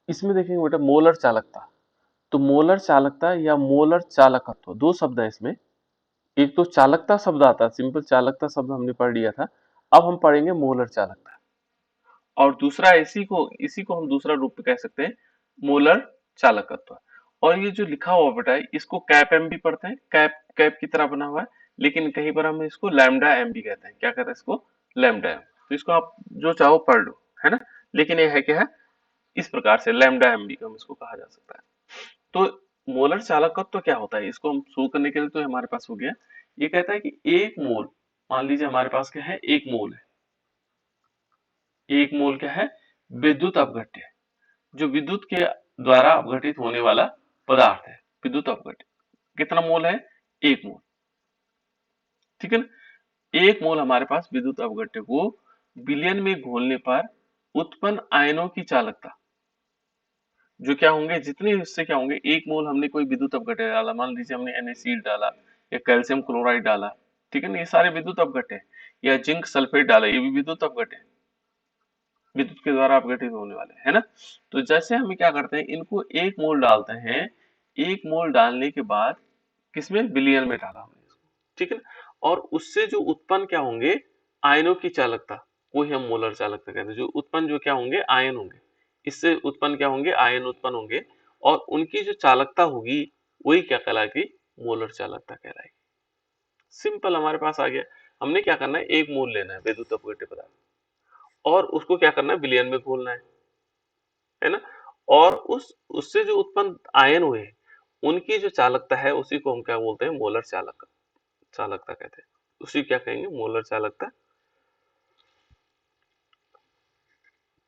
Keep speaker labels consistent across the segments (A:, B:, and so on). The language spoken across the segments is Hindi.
A: इसमें देखेंगे बेटा मोलर चालकता, तो मोलर चालकता या मोलर चालकत्व दो शब्द है इसमें। एक तो चालकता शब्द आता है, सिंपल चालकता शब्द हमने पढ़ लिया था, अब हम पढ़ेंगे मोलर चालकता। और दूसरा इसी को हम दूसरा रूप में कह सकते हैं मोलर चालकत्व। और ये जो लिखा हुआ बेटा है, इसको कैप एम भी पढ़ते हैं, कैप कैप की तरह बना हुआ है, लेकिन कहीं पर हम इसको लैम्डा एम भी कहते हैं। क्या कहते हैं इसको? Lambda M. तो इसको आप जो चाहो पढ़ लो, है ना। लेकिन ये है क्या है, इस प्रकार से लैम्डा एम भी हम इसको कहा जा सकता है। तो मोलर चालकत्व तो क्या होता है, इसको हम शुरू करने के लिए तो हमारे पास हो गया। ये कहता है कि एक मोल, मान लीजिए हमारे पास क्या है, एक मोल है। एक मोल क्या है? विद्युत अपघट्य, जो विद्युत के द्वारा अपघटित होने वाला पदार्थ है, विद्युत अपघट्य। कितना मोल है? एक मोल। ठीक है ना। एक मोल हमारे पास विद्युत अपघट्य को विलयन में घोलने पर उत्पन्न आयनों की चालकता, जो क्या होंगे, जितने हिस्से क्या होंगे, एक मोल हमने कोई विद्युत अपघट्य डाला, मान लीजिए हमने NaCl डाला या कैल्शियम क्लोराइड डाला, ठीक है ना, ये सारे विद्युत अपघट्य हैं। या जिंक सल्फेट डाला, ये भी विद्युत अपघट्य है, विद्युत के द्वारा अपघटित होने वाले, है ना। तो जैसे हम क्या करते हैं, इनको एक मोल डालते हैं, एक मोल डालने के बाद किसमें, विलयन में डाला हमने इसको, ठीक है ना। और उससे जो उत्पन्न क्या होंगे, आयनों की चालकता, को ही हम मोलर चालकता कहते हैं। जो उत्पन्न जो क्या होंगे, आयन होंगे, इससे उत्पन्न क्या होंगे, आयन उत्पन्न होंगे, और उनकी जो चालकता होगी वही क्या कहलाएगी, मोलर चालकता कहलाएगी। सिंपल हमारे पास आ गया। हमने क्या करना है, एक मोल लेना है विद्युत अपघट्य पदार्थ, और उसको क्या करना है, विलयन में घोलना है ना। और उससे जो उत्पन्न आयन हुए, उनकी जो चालकता है, उसी को हम क्या बोलते हैं, मोलर चालकता कहते हैं। उसी क्या कहेंगे, मोलर चालकता,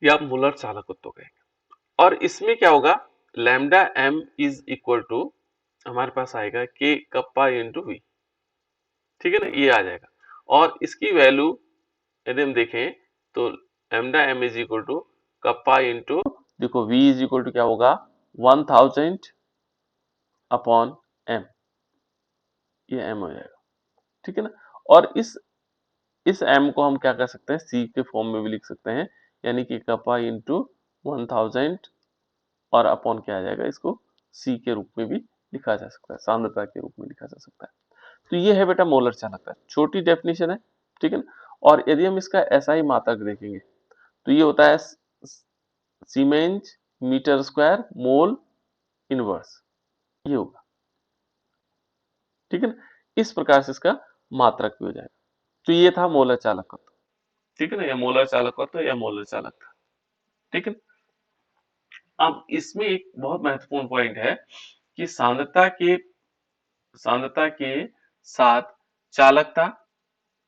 A: या आप मोलर चालकत्व कहेंगे। और इसमें क्या होगा, lambda M is equal to हमारे पास आएगा के कप्पा इंटू वी, ठीक है ना, ये आ जाएगा। और इसकी वैल्यू यदि हम देखें तो lambda M is equal to kappa into, देखो वी इज इक्वल टू क्या होगा, 1000 अपॉन एम, ये एम हो जाएगा, ठीक है ना। और इस एम को हम क्या कर सकते हैं, सी के फॉर्म में भी लिख सकते हैं, यानी कि कपा इंटू 1000 और अपॉन क्या आ जाएगा, इसको सी के रूप में भी लिखा जा सकता है, सांद्रता के रूप में लिखा जा सकता है। तो ये है बेटा मोलर चालकता, छोटी डेफिनेशन है, ठीक है ना। और यदि हम इसका ऐसा ही मात्रक देखेंगे तो ये होता है siemens metre square mole inverse, ये होगा, ठीक है ना। इस प्रकार से इसका मात्रक भी हो जाएगा। तो ये था मोलर चालकत्व, ठीक है ना, या मोलर चालकत्व या मोलर चालकता, ठीक है। अब इसमें एक बहुत महत्वपूर्ण पॉइंट है कि सांद्रता के साथ चालकता,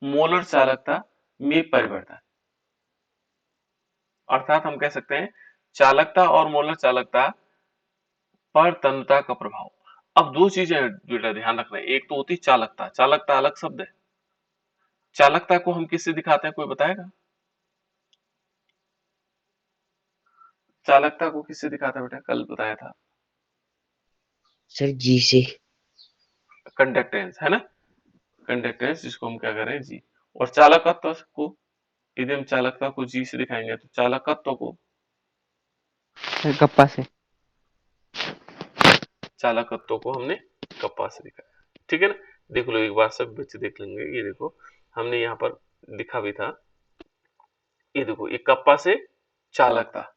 A: मोलर चालकता में परिवर्तन, अर्थात हम कह सकते हैं चालकता और मोलर चालकता पर तन्यता का प्रभाव। अब दो चीजें बेटा ध्यान रखना है, एक तो होती चालकता, चालकता अलग शब्द है। चालकता को हम किससे दिखाते हैं, कोई बताएगा? चालकता को किससे दिखाते हैं बेटा, कल बताया था,
B: सर जी से।
A: कंडक्टेंस, है ना, कंडक्टेंस जिसको हम क्या करें, जी। और चालकत्व को, यदि हम चालकता को जी से दिखाएंगे तो चालकत्व को,
B: सर कप्पा से।
A: चालकत्व को हमने कप्पा से दिखाया, ठीक है ना। देख लो एक बार सब बच्चे देख लेंगे, ये देखो हमने यहाँ पर लिखा भी था, ये देखो ये कप्पा से चालकता,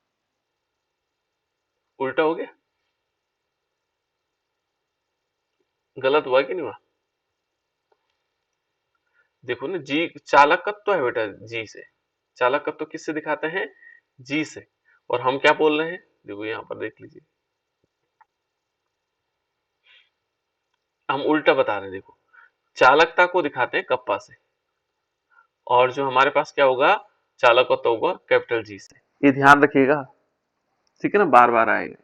A: उल्टा हो गया, गलत हुआ कि नहीं हुआ? देखो ना, जी चालकत्व है बेटा, जी से, चालकत्व किससे दिखाते हैं, जी से। और हम क्या बोल रहे हैं, देखो यहाँ पर देख लीजिए, हम उल्टा बता रहे हैं। देखो चालकता को दिखाते हैं कप्पा से, और जो हमारे पास क्या होगा, चालकत्व होगा कैपिटल जी से, ये ध्यान रखिएगा, ठीक है ना, बार बार आएगा,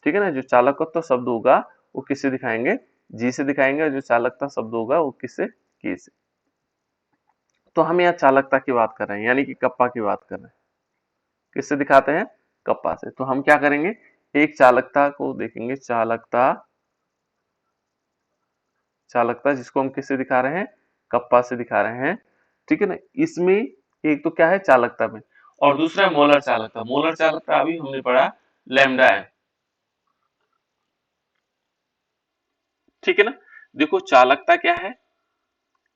A: ठीक है ना। जो चालकत्व शब्द होगा वो किससे दिखाएंगे, जी से दिखाएंगे, और जो चालकता शब्द होगा वो किससे, के से। तो हम यहाँ चालकता की बात कर रहे हैं, यानी कि कप्पा की बात कर रहे हैं, किससे दिखाते हैं, कप्पा से। तो हम क्या करेंगे, एक चालकता को देखेंगे, चालकता जिसको हम किससे दिखा रहे हैं, कप्पा से दिखा रहे हैं, ठीक है ना। इसमें एक तो क्या है चालकता में, और दूसरा है मोलर चालकता। मोलर चालकता अभी हमने पढ़ा लैम्डा एम। ठीक है ना। देखो चालकता क्या है,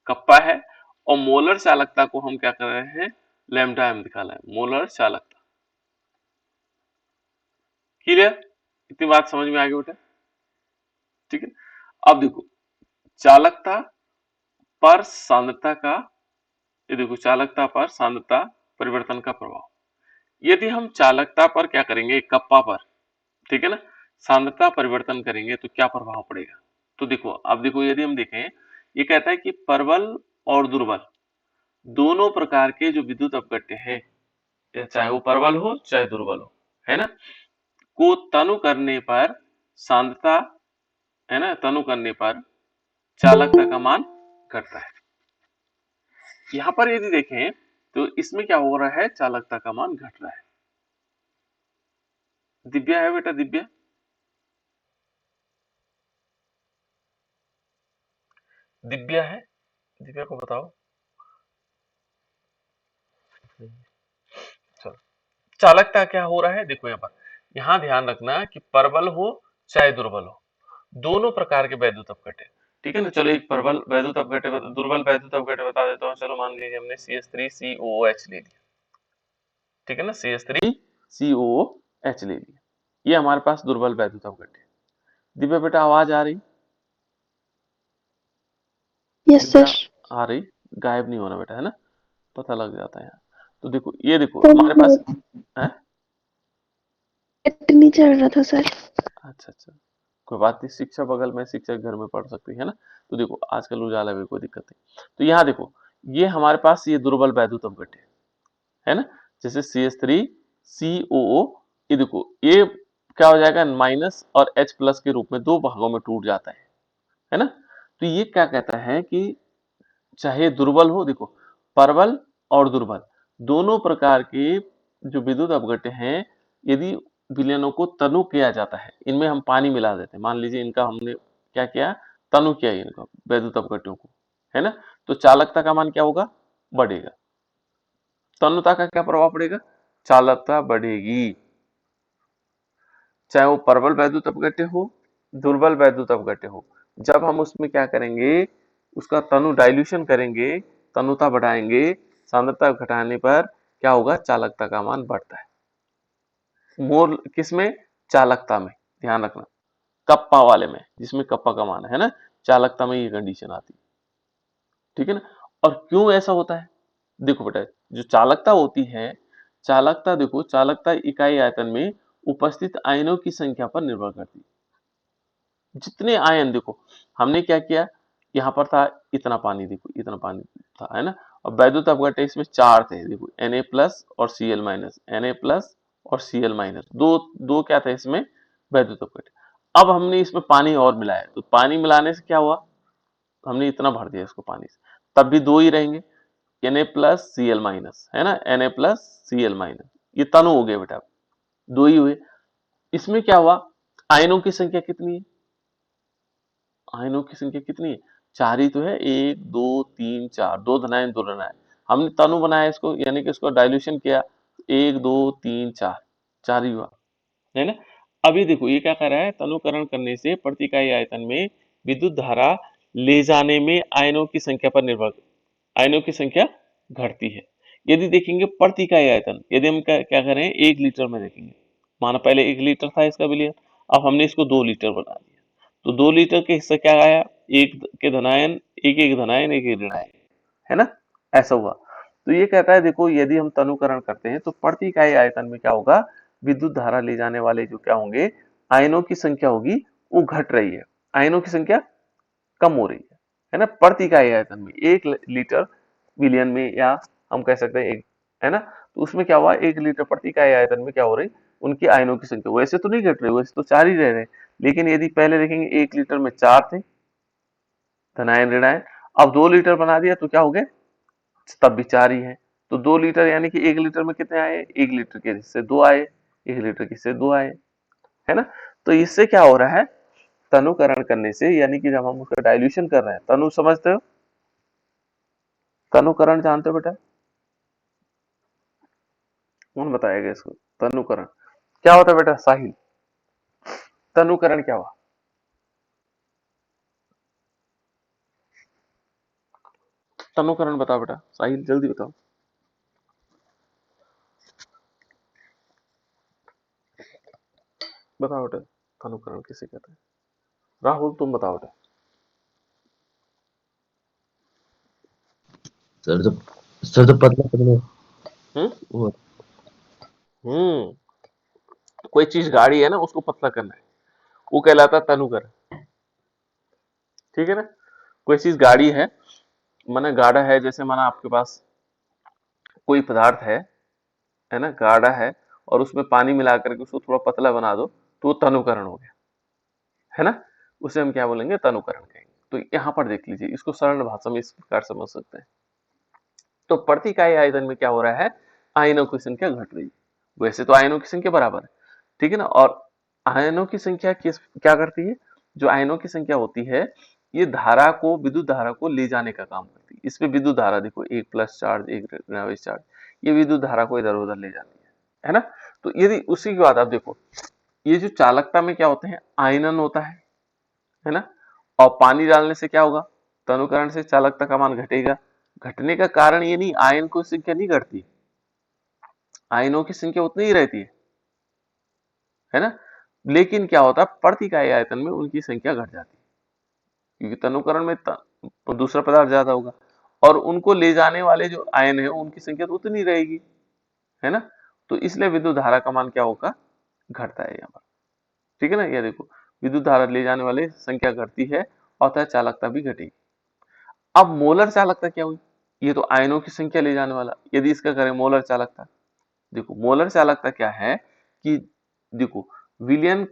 A: कप्पा है, और मोलर चालकता को हम क्या कर रहे हैं, लैम्डा एम दिखा रहे हैं, मोलर चालकता। क्लियर, इतनी बात समझ में आ गई बेटा। ठीक है, अब देखो चालकता पर सांद्रता का, ये देखो चालकता पर सांद्रता परिवर्तन का प्रभाव। यदि हम चालकता पर क्या करेंगे, कप्पा पर, ठीक है ना, सांद्रता परिवर्तन करेंगे तो क्या प्रभाव पड़ेगा। तो देखो अब देखो यदि हम देखें, ये कहता है कि प्रबल और दुर्बल दोनों प्रकार के जो विद्युत अपघट्य है, चाहे वो प्रबल हो चाहे दुर्बल हो, है ना, को तनु करने पर सांद्रता, है ना, तनु करने पर चालकता का मान घटता है। यहाँ पर यदि देखें तो इसमें क्या हो रहा है, चालकता का मान घट रहा है। दिव्या है बेटा, दिव्या, दिव्या है, दिव्या को बताओ। चलो, चालकता क्या हो रहा है, देखो यहाँ पर, यहाँ ध्यान रखना कि प्रबल हो चाहे दुर्बल हो, दोनों प्रकार के वैद्युत अपघट्य, ठीक है ना। चलो एक प्रबल वैद्युत अपघट्य, दुर्बल वैद्युत अपघट्य बता देता हूँ। चलो मान लीजिए हमने CH3COOH ले लिया, ठीक है ना, CH3COOH ले लिया, ये हमारे पास दुर्बल वैद्युत अपघट्य है। दिव्या बेटा आवाज आ रही,
C: यस
A: दिव्या
C: सर।
A: आ रही, गायब नहीं होना बेटा, है ना, पता लग जाता है यहाँ। तो देखो ये देखो हमारे पास है,
C: नेट नहीं चल रहा था सर।
A: अच्छा अच्छा, कोई बात नहीं, शिक्षा बगल में, शिक्षक घर में पढ़ सकती है ना। तो देखो आजकल उजाला भी कोई दिक्कत नहीं। तो यहाँ देखो ये हमारे पास ये दुर्बल वैद्युत अपघट्य है ना, जैसे CH3COO, ये देखो ये क्या हो जाएगा, माइनस और H प्लस के रूप में दो भागों में टूट जाता है ना। तो ये क्या कहता है कि चाहे दुर्बल हो, देखो प्रबल और दुर्बल दोनों प्रकार के जो विद्युत अपघट्य हैं, यदि विलयनों को तनु किया जाता है, इनमें हम पानी मिला देते हैं, मान लीजिए इनका हमने क्या किया, तनु किया इनका वैद्युत अपघट्यों को, है ना, तो चालकता का मान क्या होगा, बढ़ेगा। तनुता का क्या प्रभाव पड़ेगा, चालकता बढ़ेगी, चाहे वो प्रबल वैद्युत अपघट्य हो, दुर्बल वैद्युत अपघट्य हो। जब हम उसमें क्या करेंगे, उसका तनु डाइल्यूशन करेंगे, तनुता बढ़ाएंगे, सांद्रता घटाने पर क्या होगा, चालकता का मान बढ़ता है। मोल किसमें, चालकता में, ध्यान रखना, कप्पा वाले में, जिसमें कप्पा का मान है ना, चालकता में ये कंडीशन आती है, ठीक है ना। और क्यों ऐसा होता है, देखो बेटा जो चालकता होती है, चालकता देखो, चालकता इकाई आयतन में उपस्थित आयनों की संख्या पर निर्भर करती है। जितने आयन देखो, हमने क्या किया, यहाँ पर था इतना पानी, देखो इतना पानी था, है ना, और वैद्युत अपघट्य इसमें चार थे, देखो Na प्लस और Cl माइनस, Na प्लस और Cl माइनस, दो दो क्या थे इसमें, वैद्युत अपघट्य। अब हमने इसमें पानी और मिलाया, तो पानी मिलाने से क्या हुआ, हमने इतना भर दिया इसको पानी से, तब भी दो ही रहेंगे, Na प्लस Cl माइनस, है ना, Na प्लस Cl माइनस, ये तनु हो गए बेटा, दो ही हुए। इसमें क्या हुआ, आयनों की संख्या कितनी है, आयनों की संख्या कितनी है, चार ही तो है, एक दो तीन चार, दो धनायन दो ऋणायन, हमने तनु बनाया इसको, यानी कि इसको डाइल्यूशन किया, एक दो तीन चार, चार ही हुआ, है ना। अभी देखो ये क्या कर रहा है, तनुकरण करने से प्रति इकाई आयतन में विद्युत धारा ले जाने में आयनों की संख्या पर निर्भर, आयनों की संख्या घटती है। यदि देखेंगे प्रति इकाई आयतन, यदि हम क्या करें, एक लीटर में देखेंगे, माना पहले एक लीटर था इसका विलयन, अब हमने इसको 2 लीटर बना दिया, तो 2 लीटर के हिस्से क्या आया, एक के धनायन, एक एक धनायन, एक एक ऋणायन, है ना, ऐसा हुआ। तो ये कहता है देखो यदि हम तनुकरण करते हैं तो प्रति इकाई आयतन में क्या होगा, विद्युत धारा ले जाने वाले जो क्या होंगे, आयनों की संख्या होगी, वो घट रही है, आयनों की संख्या कम हो रही है ना, प्रति इकाई आयतन में, 1 लीटर विलियन में, या हम कह सकते हैं एक, है ना, तो उसमें क्या हुआ, 1 लीटर प्रति इकाई आयतन में क्या हो रही, उनकी आयनों की संख्या वैसे तो नहीं घट रही, वैसे तो चार ही रह रहे, लेकिन यदि पहले देखेंगे 1 लीटर में चार थे धनायन ऋणायन, अब 2 लीटर बना दिया तो क्या हो गए, तब भी चार ही है। तो 2 लीटर यानी कि 1 लीटर में कितने आए, 1 लीटर के हिस्से दो आए, 1 लीटर के हिस्से दो आए, है ना। तो इससे क्या हो रहा है, तनुकरण करने से, यानी कि जब हम उसका डाइल्यूशन कर रहे हैं, तनु समझते हो, तनुकरण जानते हो बेटा, कौन बताएगा इसको, तनुकरण क्या होता है बेटा साहिल? तनुकरण क्या हुआ? तनुकरण बताओ बेटा, साहिल जल्दी बताओ। बताओ बेटा, तनुकरण किसे कहते हैं? राहुल तुम बताओ बेटा।
B: सर तो पतला पतला
A: हम्म
B: वो
A: हम्म कोई चीज गाढ़ी है ना, उसको पतला करना है, वो कहलाता है तनुकरण। ठीक है ना? कोई चीज गाढ़ी है गाढ़ा है, जैसे माना आपके पास कोई पदार्थ है ना, गाढ़ा है, और उसमें पानी मिला करके उसको थोड़ा पतला बना दो, तो वो तनुकरण हो गया, है ना? उसे हम क्या बोलेंगे? तनुकरण कहेंगे। तो यहाँ पर देख लीजिए, इसको सरल भाषा में इस प्रकार समझ सकते हैं। तो प्रति इकाई आयतन में क्या हो रहा है? आयनों की संख्या घट रही है। वैसे तो आयनों की संख्या बराबर है, ठीक है ना? और आयनों की संख्या क्या करती है? जो आयनों की संख्या होती है, ये धारा को, विद्युत धारा को ले जाने का काम करती है। इसमें विद्युत धारा देखो, एक प्लस चार्ज, एक ऋणावेश चार्ज, ये विद्युत धारा को इधर उधर ले जाती है ना? तो यदि उसी के बाद आप देखो, ये जो चालकता में क्या होते हैं? आयनन होता है ना? और पानी डालने से क्या होगा? तनुकरण से चालकता का मान घटेगा। घटने का कारण ये नहीं, आयन की संख्या नहीं घटती, आयनों की संख्या उतनी ही रहती है ना? लेकिन क्या होता है? प्रति इकाई आयतन में उनकी संख्या घट जाती है, क्योंकि तनुकरण में दूसरा पदार्थ ज्यादा होगा, और उनको ले जाने वाले जो आयन है उनकी संख्या तो उतनी रहेगी, है ना? तो इसलिए विद्युत धारा का मान क्या होगा? घटता है यहाँ पर। ठीक है ना? ये देखो, विद्युत धारा ले जाने वाले संख्या घटती है, अतः चालकता भी घटेगी। अब मोलर चालकता क्या हुई? ये तो आयनों की संख्या ले जाने वाला, यदि इसका करें मोलर चालकता, देखो मोलर चालकता क्या है कि देखो, विलियन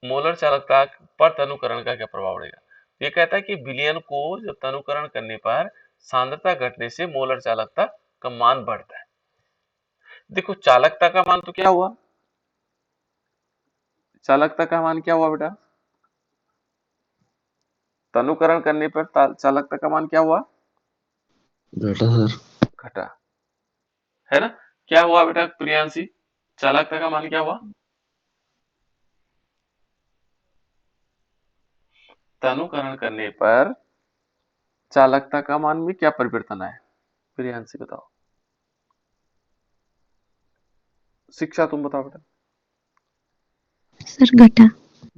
A: मोलर चालकता पर तनुकरण का क्या प्रभाव रहेगा? ये कहता है कि विलयन को जब तनुकरण करने पर सांद्रता घटने से मोलर चालकता का मान बढ़ता है। देखो चालकता का मान तो क्या हुआ? चालकता का मान क्या हुआ बेटा? तनुकरण करने पर चालकता का मान क्या हुआ?
B: घटा सर।
A: घटा, है ना? क्या हुआ बेटा प्रियांशी? चालकता का मान क्या हुआ? तनुकरण करने पर चालकता का मान में क्या परिवर्तन आया? प्रियांशी बताओ। शिक्षा तुम बताओ बेटा।
C: सर घटा।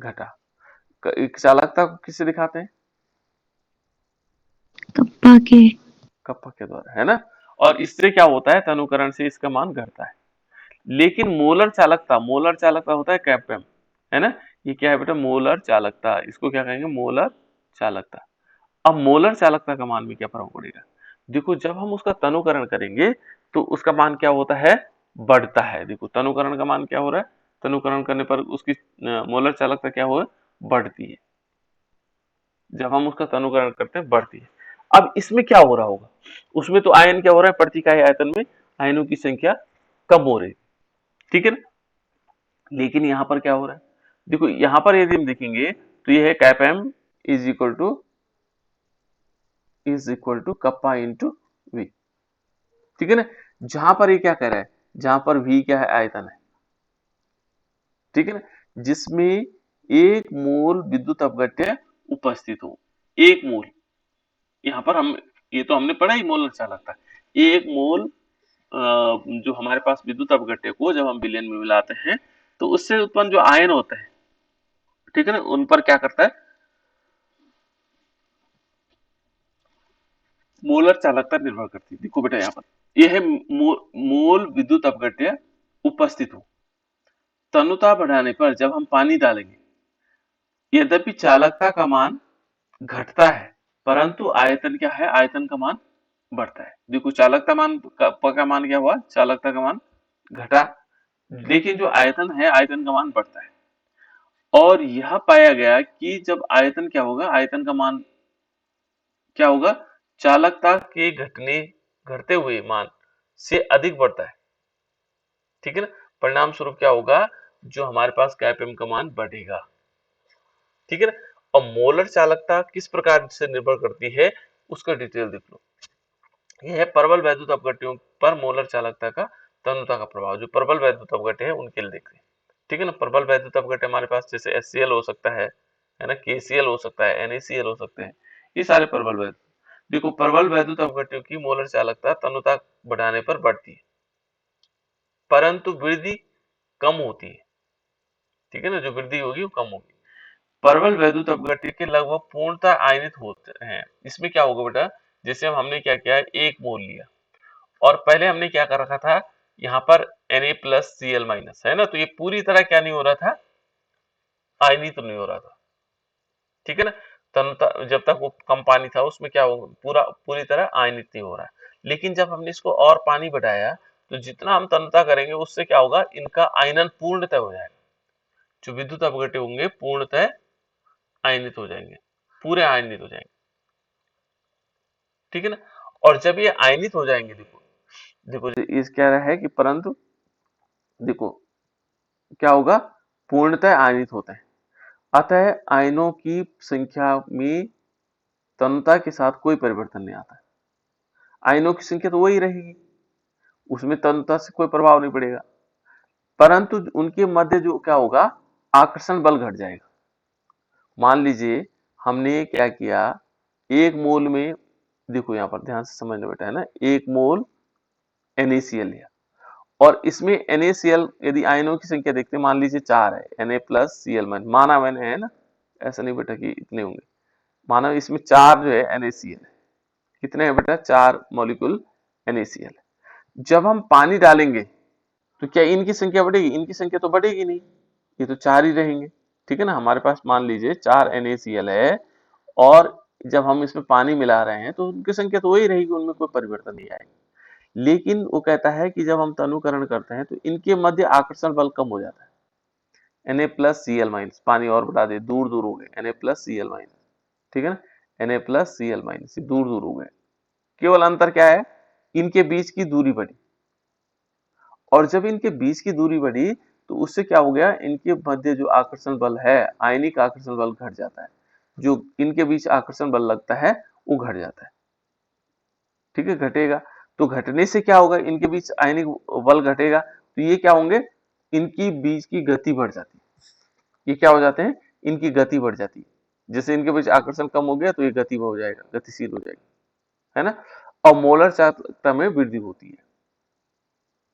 A: घटा। चालकता को किससे दिखाते हैं?
C: कप्पा के।
A: कप्पा के द्वारा, है ना? और इससे क्या होता है? तनुकरण से इसका मान घटता है। लेकिन मोलर चालकता होता है कैप्टम, है ना? ये क्या है बेटा? मोलर चालकता, इसको क्या कहेंगे? मोलर चालकता। अब मोलर चालकता का मान में क्या प्रभाव पड़ेगा? देखो जब हम उसका तनुकरण करेंगे तो उसका मान क्या होता है? बढ़ता है। देखो तनुकरण का मान क्या हो रहा है? तनुकरण करने पर उसकी मोलर चालकता क्या हो? बढ़ती है। जब हम उसका तनुकरण करते हैं बढ़ती है। अब इसमें क्या हो रहा होगा? उसमें तो आयन क्या हो रहा है? प्रति इकाई आयतन में आयनों की संख्या कम हो रही है, ठीक है ना? लेकिन यहाँ पर क्या हो रहा है? देखो यहाँ पर यदि हम देखेंगे तो ये है cap M is equal to kappa into V, ठीक है ना? जहां पर ये क्या कह रहा है? जहां पर वी क्या है? आयतन है, ठीक है ना? जिसमें एक मोल विद्युत अपघट्य उपस्थित हो, एक मोल। यहाँ पर हम, ये तो हमने पढ़ा ही मोलर चालकता, एक मोल जो हमारे पास विद्युत अपघट्य को जब हम विलयन में मिलाते हैं तो उससे उत्पन्न जो आयन होता है, ठीक है ना, उन पर क्या करता है? मोलर चालकता निर्भर करती है। देखो बेटा यहाँ पर यह है मोल विद्युत अपघट्य उपस्थित हो, तनुता बढ़ाने पर जब हम पानी डालेंगे, यद्यपि चालकता का मान घटता है, परंतु आयतन क्या है? आयतन का मान बढ़ता है। देखो चालकता मान का मान क्या हुआ? चालकता का मान घटा, लेकिन जो आयतन है आयतन का मान बढ़ता है। और यह पाया गया कि जब आयतन क्या होगा? आयतन का मान क्या होगा? चालकता के घटते हुए मान से अधिक बढ़ता है, ठीक है ना? परिणाम स्वरूप क्या होगा? जो हमारे पास कैप एम का मान बढ़ेगा, ठीक है ना? और मोलर चालकता किस प्रकार से निर्भर करती है उसका डिटेल देख लो। यह है प्रबल वैद्युत अपघट्यों पर मोलर चालकता का तनुता का प्रभाव। जो प्रबल वैद्युत अपघट्य है उनके लिए देख रहे हैं। ठीक है ना। प्रबल वैद्युत अपघट्य हमारे पास जैसे HCl हो सकता है ना, KCl हो सकता है, NaCl हो सकते हैं, ये सारे प्रबल वैद्युत। देखो प्रबल वैद्युत अपघट्यों की मोलर चालकता तनुता बढ़ाने पर बढ़ती है, परंतु वृद्धि कम होती है। ठीक है ना, जो वृद्धि होगी वो कम होगी। प्रबल वैद्युत अपघट्य के लगभग पूर्णतः आयनित होते हैं। इसमें क्या होगा बेटा, जैसे हमने क्या किया, एक मोल लिया और पहले हमने क्या कर रखा था, यहाँ पर Na+Cl- है ना, तो ये पूरी तरह क्या नहीं हो रहा था, आयनित नहीं हो रहा था। ठीक है ना, तनुता जब तक वो कम पानी था उसमें क्या हो, पूरी तरह आयनित नहीं हो रहा है। लेकिन जब हमने इसको और पानी बढ़ाया तो जितना हम तनुता करेंगे उससे क्या होगा, इनका आयनन पूर्णतः हो जाएगा। जो विद्युत अपघट्य होंगे पूर्णतः आयनित हो जाएंगे, पूरे आयनित हो जाएंगे। ठीक है ना, और जब ये आयनित हो जाएंगे, देखो देखो इस कह रहा है कि परंतु देखो क्या होगा, पूर्णतः आयनित होते हैं। अतः आयनों की संख्या में तनुता के साथ कोई परिवर्तन नहीं आता है। आयनों की संख्या तो वही रहेगी, उसमें तनुता से कोई प्रभाव नहीं पड़ेगा, परंतु उनके मध्य जो क्या होगा, आकर्षण बल घट जाएगा। मान लीजिए हमने क्या किया, एक मोल में, देखो यहाँ पर ध्यान से समझना बेटा, है ना, एक मोल NaCl लिया और इसमें NaCl यदि आयनों की संख्या देखते हैं, मान लीजिए 4 है, Na+Cl- माना मैंने, है ना, ऐसा नहीं बेटा कि इतने होंगे, माना इसमें 4 जो है NaCl है। कितने हैं बेटा, 4 मॉलिक्यूल NaCl। जब हम पानी डालेंगे तो क्या इनकी संख्या बढ़ेगी, इनकी संख्या तो बढ़ेगी नहीं, ये तो 4 ही रहेंगे। ठीक है ना, हमारे पास मान लीजिए 4 NaCl है और जब हम इसमें पानी मिला रहे हैं तो उनकी संख्या तो वही रहेगी, उनमें कोई परिवर्तन नहीं आएगा। लेकिन वो कहता है कि जब हम तनुकरण करते हैं तो इनके मध्य आकर्षण बल कम हो जाता है। Na+Cl- पानी और बढ़ा दे, दूर दूर हो गए, Na+Cl-, ठीक है ना, Na+Cl- दूर दूर हो गए। केवल अंतर क्या है, इनके बीच की दूरी बढ़ी, और जब इनके बीच की दूरी बढ़ी तो उससे क्या हो गया, इनके मध्य जो आकर्षण बल है, आयनिक आकर्षण बल घट जाता है। जो इनके बीच आकर्षण बल लगता है वो घट जाता है। ठीक है, घटेगा, तो घटने से क्या होगा, इनके बीच आयनिक बल घटेगा तो ये क्या होंगे, इनकी बीच की गति बढ़ जाती है। ये क्या हो जाते हैं, इनकी गति बढ़ जाती है। जैसे इनके बीच आकर्षण कम हो गया तो ये गति हो जाएगा, गतिशील हो जाएगी, है ना, और मोलर चालकता में वृद्धि होती है।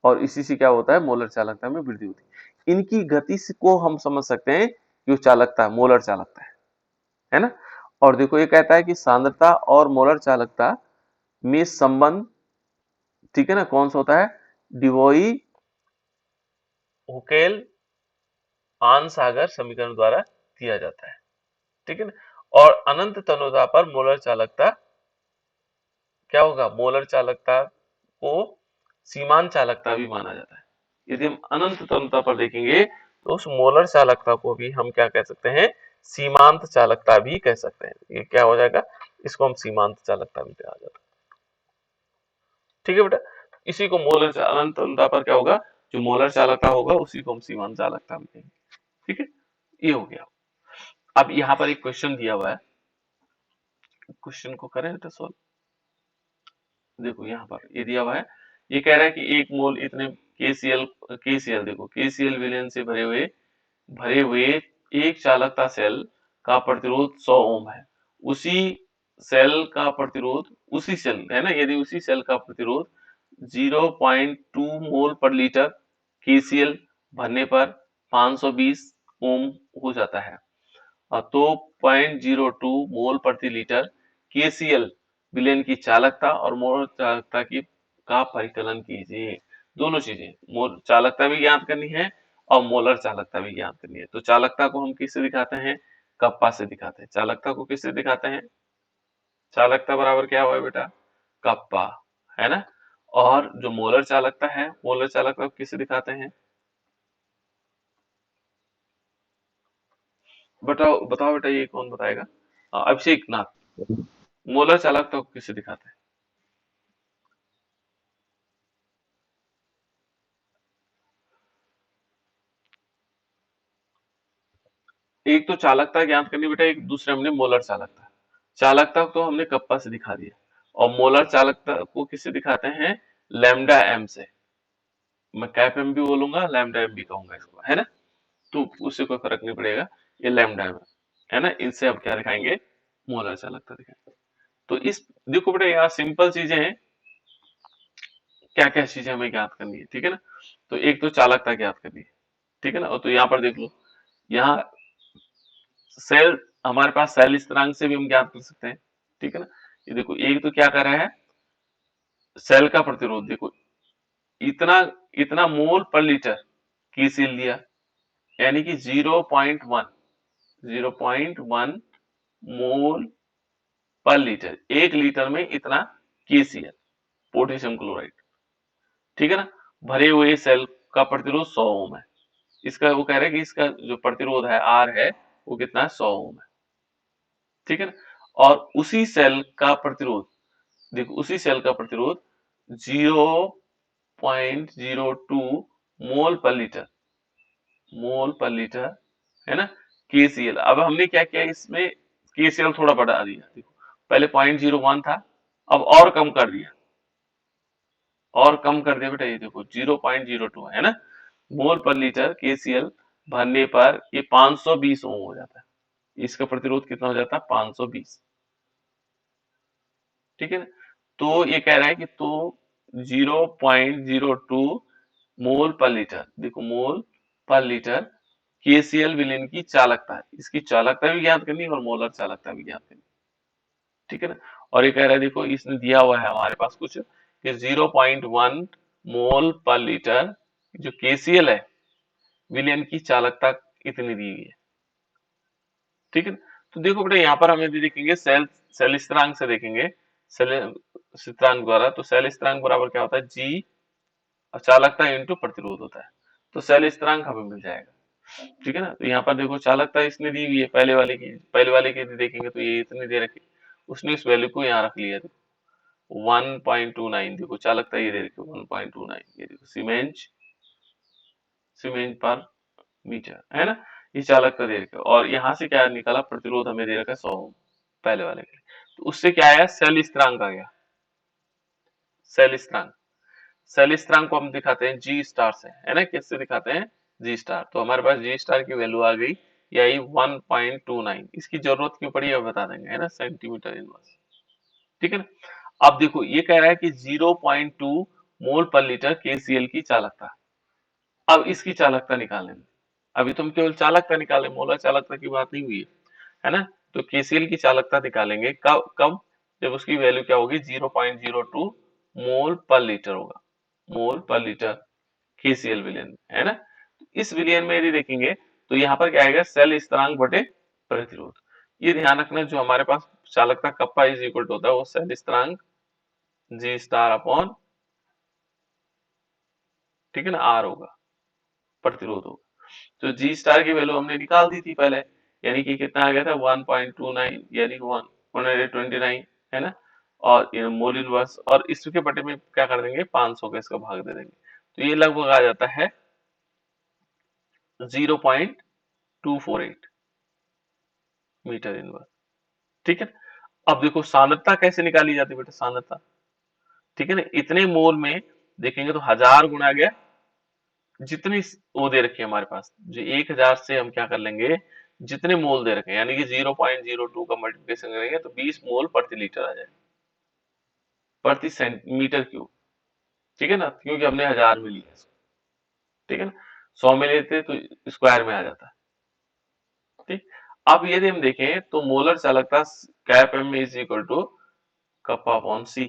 A: और इसी से क्या होता है, मोलर चालकता में वृद्धि होती है। इनकी गति से को हम समझ सकते हैं कि वो चालकता, मोलर चालकता है ना। और देखो ये कहता है कि सांद्रता और मोलर चालकता में संबंध, ठीक है ना, कौन सा होता है, डिवोई हुकेल आन-सागर समीकरण द्वारा दिया जाता है। ठीक है ना, और अनंत तनुता पर मोलर चालकता क्या होगा, मोलर चालकता को सीमांत चालकता भी माना जाता है। यदि हम अनंत तनुता पर देखेंगे तो उस मोलर चालकता को भी हम क्या कह सकते हैं, सीमांत चालकता भी कह सकते हैं। ये क्या हो जाएगा, इसको हम सीमांत चालकता भी कहा जाता है। ठीक है बेटा, इसी को मोलर अनंत तनुता पर क्या होगा, जो मोलर चालकता होगा उसी को हम सीमांत चालकता भी कहेंगे। ठीक है, ये हो गया। अब यहाँ पर एक क्वेश्चन दिया हुआ है, क्वेश्चन को करें बेटा सॉल्व। देखो यहाँ पर ये दिया हुआ है, ये कह रहा है कि एक मोल इतने KCl देखो KCl विलयन से भरे हुए एक चालकता सेल का प्रतिरोध 100 ओम है। उसी सेल का प्रतिरोध, उसी सेल है ना, यदि उसी सेल का प्रतिरोध 0.2 मोल पर लीटर KCl भरने पर 520 ओम हो जाता है, तो 0.02 मोल प्रति लीटर KCl विलयन की चालकता और मोल चालकता की का परिकलन कीजिए। दोनों चीजें, मोल चालकता भी ज्ञात करनी है और मोलर चालकता भी ज्ञात करनी है। तो चालकता को हम किससे दिखाते हैं, कप्पा से दिखाते हैं। चालकता को किससे दिखाते हैं, चालकता बराबर क्या हुआ है बेटा, कप्पा, है ना। और जो मोलर चालकता है, मोलर चालकता को किससे दिखाते हैं, बताओ बताओ बेटा, ये कौन बताएगा, अभिषेक नाथ। मोलर चालकता को किससे दिखाते हैं, एक तो चालकता ज्ञात करनी बेटा, एक दूसरे हमने मोलर चालकता। चालकता तो हमने कप्पा से दिखा दिया, और मोलर चालकता को किससे दिखाते हैं, लैम्डा एम से। मैं कैप एम भी बोलूंगा, लैम्डा एम भी कहूंगा इसको, है ना। तो उससे कोई फर्क नहीं पड़ेगा, ये लैम्डा है ना। इनसे अब क्या दिखाएंगे, मोलर चालकता दिखाएंगे। तो इस देखो बेटा यहाँ सिंपल चीजें हैं, क्या क्या चीजें हमें ज्ञात करनी है, ठीक है ना। तो एक तो चालकता ज्ञात करनी है, ठीक है ना। और तो यहाँ पर देख लो, यहाँ सेल, हमारे पास सेल स्थिरांक से भी हम ज्ञात कर सकते हैं, ठीक है ना। ये देखो एक तो क्या कर रहा है, सेल का प्रतिरोध देखो, इतना इतना मोल पर लीटर की सील लिया, यानी कि 0.1 मोल पर लीटर, 1 लीटर में इतना KCl, पोटेशियम क्लोराइड, ठीक है ना। भरे हुए सेल का प्रतिरोध 100 ओम है। इसका वो कह रहे हैं कि इसका जो प्रतिरोध है आर है, वो कितना है, 100 ओम है, ठीक है ना। और उसी सेल का प्रतिरोध देखो, उसी सेल का प्रतिरोध 0.02 मोल पर लीटर है ना, KCl। अब हमने क्या किया, इसमें KCl थोड़ा बढ़ा दिया, देखो पहले 0.01 था, अब और कम कर दिया, और कम कर दिया बेटा, ये देखो 0.02 है ना, मोल पर लीटर KCl भरने पर ये 520 ओम हो जाता है। इसका प्रतिरोध कितना हो जाता है, 520, ठीक है ना। तो ये कह रहा है कि तो 0.02 मोल पर लीटर, देखो मोल पर लीटर KCl विलेन की चालकता है, इसकी चालकता भी ज्ञात करनी है और मोलर चालकता भी ज्ञात करनी है, ठीक है ना। और ये कह रहा है देखो, इसने दिया हुआ है हमारे पास कुछ कि 0.1 मोल पर लीटर जो KCl है विलेन की चालकता इतनी दी हुई है, ठीक है ना। तो देखो बेटा यहाँ पर हमें देखेंगे सेल सेल स्थिरांक से देखेंगे, सेल स्थिरांक द्वारा, तो सेल स्थिरांक बराबर क्या होता है, जी चालकता इंटू प्रतिरोध होता है, तो सेल स्थिरांक हमें मिल जाएगा, ठीक है ना। तो यहाँ पर देखो चालकता इसने दी हुई है, पहले वाले की देखेंगे तो ये इतनी दे रखी, उसने इस वैल्यू को यहाँ रख लिया, देखो 1.29, देखो चालकता ये दे रखी 1.29, ये देखो सीमेंस सीमेंस पर मीटर है ना, ये चालकता दे रखा है। और यहाँ से क्या निकाला, प्रतिरोध हमें दे रखा है 100 ओम पहले वाले के लिए, तो उससे क्या आया, सेल स्थिरांक आ गया, सेल स्थिरांक। सेल स्थिरांक को हम दिखाते हैं जी स्टार से, है ना, किससे दिखाते हैं, जी स्टार। तो हमारे पास जी स्टार की वैल्यू आ गई, ये आई 1.29, इसकी जरूरत क्यों पड़ी अब बता देंगे, है ना, सेंटीमीटर इनवर्स, ठीक है ना। अब देखो ये कह रहा है कि 0.2 मोल पर लीटर KCl की चालकता, अब इसकी चालकता निकालने में, अभी तुम केवल चालकता निकाले, मोलर चालकता की बात नहीं हुई है ना। तो KCl की चालकता निकालेंगे कब कब, जब उसकी वैल्यू क्या होगी, 0.02 मोल पर लीटर होगा, मोल पर लीटर KCl विलियन में, है ना। इस विलियन में यदि देखेंगे तो यहाँ पर क्या आएगा, सेल स्थिरांक बटे प्रतिरोध। ये ध्यान रखना, जो हमारे पास चालकता कप्पा इज इक्वल टू होता है, वो सेल स्थिरांक जी स्टार अपॉन, ठीक है ना, आर होगा, प्रतिरोध होगा। तो जी स्टार की वैल्यू हमने निकाल दी थी पहले, यानी कि कितना आ गया था, 1.29, यानी 129 है ना। और ये मोल इनवर्स, और इसके बटे में क्या कर देंगे, 500 का इसका भाग दे देंगे, तो ये लगभग आ जाता है 0.248 मीटर इनवर्स, ठीक है। अब देखो सांद्रता कैसे निकाली जाती है बेटा, सांद्रता, ठीक है ना, इतने मोल में देखेंगे तो 1000 गुणा गया, जितनी वो दे रखी है हमारे पास, जो 1000 से हम क्या कर लेंगे, जितने मोल दे रखे हैं, यानी कि 0.02 का मल्टीप्लिकेशन करेंगे तो 20 मोल प्रति लीटर आ जाएगा, प्रति सेंटीमीटर क्यूब, ठीक है ना, क्योंकि हमने 1000 में लिया इसको, ठीक है ना। 100 में लेते तो स्क्वायर में आ जाता है, ठीक। अब यदि हम देखें तो मोलर चालकता कैप M is equal to kappa upon C,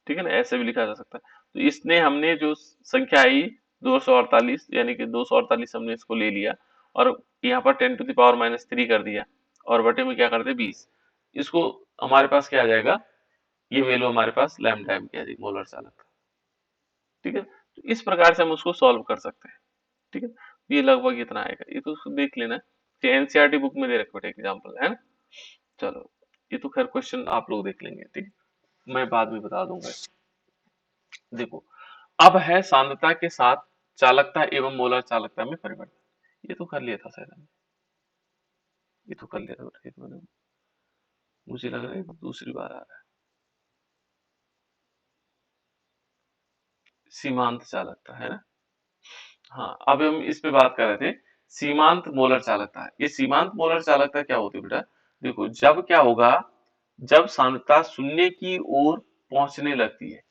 A: ठीक है ना, ऐसे भी लिखा जा सकता है। तो इसने हमने जो संख्या आई 248, यानी कि 248 हमने इसको ले लिया, और यहाँ पर 10⁻³ कर दिया, और बटे में क्या करते 20, इसको हमारे पास क्या आ जाएगा, ये वैल्यू हमारे पास लैम्डा एम की आ जाएगी, मोलर चालकता, ठीक है। तो इस प्रकार से हम उसको सॉल्व कर सकते हैं, ठीक है। तो ये लगभग इतना आएगा, ये तो उसको देख लेना, एनसीईआरटी बुक में दे रखा एग्जाम्पल है ना। चलो, ये तो खैर क्वेश्चन आप लोग देख लेंगे, ठीक, मैं बाद में बता दूंगा। देखो अब है सांद्रता के साथ चालकता एवं मोलर चालकता में परिवर्तन, ये तो कर लिया था शायद हमने, ये तो कर लिया था, ये तो मुझे लग रहा है दूसरी बार आ रहा है, सीमांत चालकता है ना, हाँ, अब हम इस पे बात कर रहे थे सीमांत मोलर चालकता। ये सीमांत मोलर चालकता क्या होती है बेटा? देखो, जब क्या होगा, जब सांद्रता शून्य की ओर पहुंचने लगती है।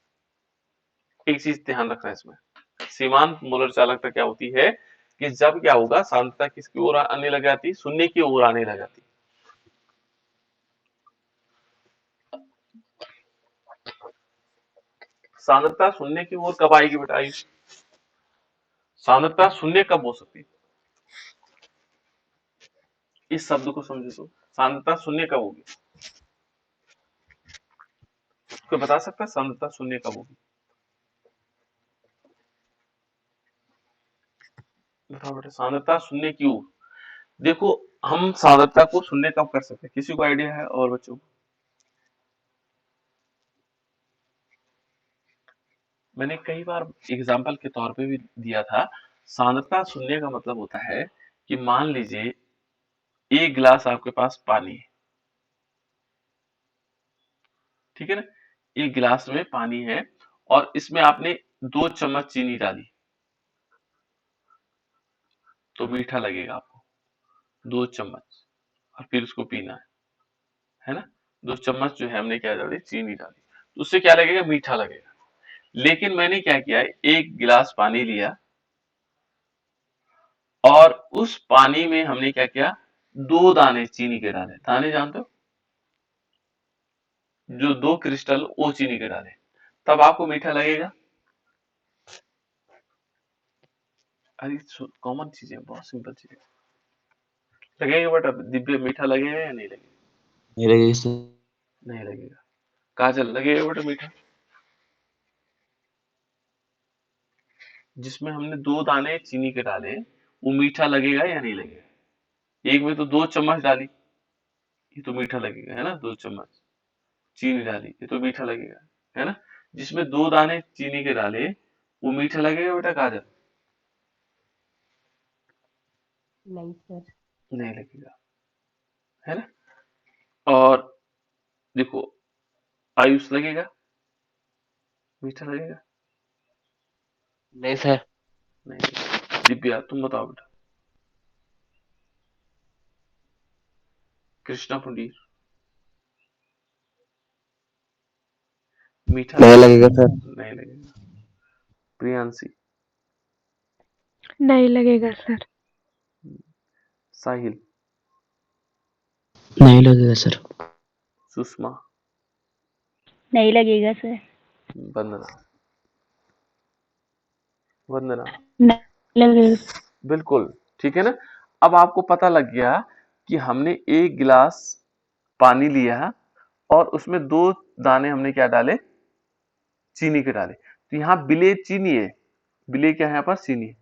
A: एक चीज ध्यान रखना है इसमें, सीमांत मोलर चालकता क्या होती है कि जब क्या होगा, सांद्रता किसकी ओर आने लग जाती है? शून्य की ओर आने लग जाती है। सांद्रता शून्य की ओर कब आएगी बेटा आयुष? सांद्रता शून्य कब हो सकती है? इस शब्द को समझो तो, सांद्रता शून्य कब होगी? कोई बता सकता है सांद्रता शून्य कब होगी? बताओ बेटा, सांद्रता शून्य की ओर। देखो, हम सांद्रता को शून्य कब कर सकते हैं? किसी को आइडिया है और बच्चों? मैंने कई बार एग्जाम्पल के तौर पे भी दिया था। सांद्रता शून्य का मतलब होता है कि मान लीजिए एक गिलास आपके पास पानी है, ठीक है ना? एक गिलास में पानी है और इसमें आपने 2 चम्मच चीनी डाली, तो मीठा लगेगा आपको 2 चम्मच, और फिर उसको पीना है ना? 2 चम्मच जो है हमने क्या डाली? चीनी डाली, तो उससे क्या लगेगा? मीठा लगेगा। लेकिन मैंने क्या किया, एक गिलास पानी लिया और उस पानी में हमने क्या किया? 2 दाने चीनी के डाले। दाने जानते हो? जो 2 क्रिस्टल वो चीनी के डाले, तब आपको मीठा लगेगा? अरे कॉमन चीज है, बहुत सिंपल चीज है। लगेगा बेटा दिव्य, मीठा लगेगा या नहीं लगेगा?
B: नहीं लगेगी सर।
A: नहीं लगेगा। काजल, लगेगा बेटा मीठा? जिसमें हमने 2 दाने चीनी के डाले, वो मीठा लगेगा या नहीं लगेगा? एक में तो 2 चम्मच डाली, ये तो मीठा लगेगा, है ना? 2 चम्मच चीनी डाली, ये तो मीठा लगेगा, है ना? जिसमें 2 दाने चीनी के डाले, वो मीठा लगेगा बेटा काजल?
D: नहीं सर।
A: नहीं लगेगा, है ना? और देखो, आयुष, लगेगा? मीठा लगेगा?
B: नहीं सर।
A: नहीं लगेगा। दिव्या, तुम बताओ बेटा। कृष्णा पुंडीर, मीठा
B: नहीं
A: लगेगा?
B: लगेगा सर।
A: नहीं लगेगा। प्रियांशी,
C: नहीं लगेगा सर।
A: साहिल,
B: नहीं लगेगा सर।
A: सुषमा,
D: नहीं लगेगा सर।
A: वंदना, वंदना,
D: नहीं लगेगा।
A: बिल्कुल ठीक है ना? अब आपको पता लग गया कि हमने एक गिलास पानी लिया और उसमें 2 दाने हमने क्या डाले? चीनी के डाले। तो यहाँ बिले चीनी है, बिले क्या है यहाँ पर? चीनी है।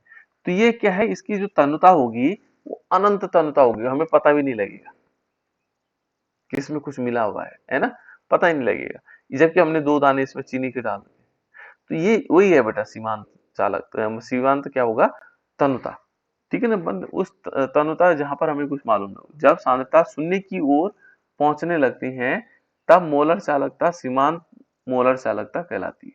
A: तो ये क्या है, इसकी जो तनुता होगी वो अनंत तनुता होगी, हमें पता भी नहीं लगेगा कि इसमें कुछ मिला हुआ है ना? पता ही नहीं लगेगा, जबकि हमने 2 दाने इसमें चीनी के डाल दिए। तो ये वही है बेटा सीमांत चालक। तो सीमांत क्या होगा? तनुता, ठीक है ना? बंद उस तनुता जहां पर हमें कुछ मालूम ना हो। जब सांद्रता शून्य की ओर पहुंचने लगती है, तब मोलर चालकता सीमांत मोलर चालकता कहलाती है।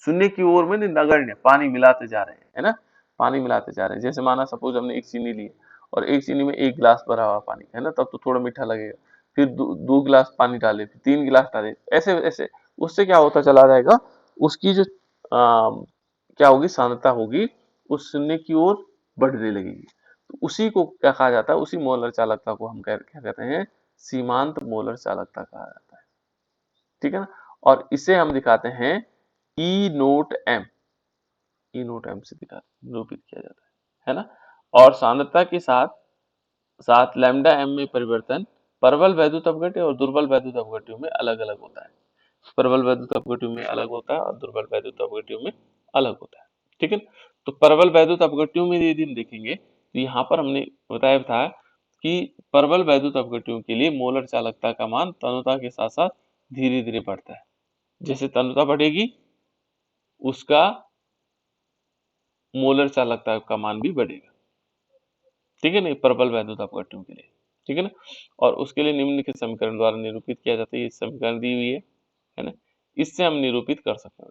A: शून्य की ओर में नगण्य, पानी मिलाते जा रहे हैं, है ना? पानी मिलाते जा रहे हैं। जैसे माना सपोज हमने एक चीनी ली और एक चीनी में 1 गिलास भरा हुआ पानी, है ना? तब तो थोड़ा मीठा लगेगा। फिर 2 गिलास पानी डाले, फिर 3 गिलास डाले, ऐसे ऐसे उससे क्या होता चला जाएगा, उसकी जो क्या होगी, सांद्रता होगी, उस शून्य की ओर बढ़ने लगेगी। तो उसी को क्या कहा जाता है? उसी मोलर चालकता को हम क्या कहते हैं? सीमांत मोलर चालकता कहा जाता है, ठीक है ना? और इसे हम दिखाते हैं ई नोट एम, ई नोट एम से निरूपित किया जाता है ना? और सांद्रता के साथ साथ लैम्डा एम में परिवर्तन प्रबल वैद्युत अपघट्य और दुर्बल वैद्युत अपघट्यों में अलग अलग होता है। प्रबल वैद्युत अपघट्यों में अलग होता है और दुर्बल वैद्युत अपघट्यों में अलग होता है, ठीक है ना? तो प्रबल वैद्युत अपघट्यों में यदि हम देखेंगे तो यहाँ पर हमने बताया था कि प्रबल वैद्युत अपघट्यों के लिए मोलर चालकता का मान तनुता के साथ साथ धीरे धीरे बढ़ता है। जैसे तनुता बढ़ेगी, उसका मोलर चालकता का मान भी बढ़ेगा, ठीक है ना? प्रबल वैद्युत अपघट्यों के लिए, ठीक है ना? और उसके लिए निम्नलिखित समीकरण द्वारा निरूपित किया जाता है। ये समीकरण दी हुई है ना? इससे हम निरूपित कर सकते हैं,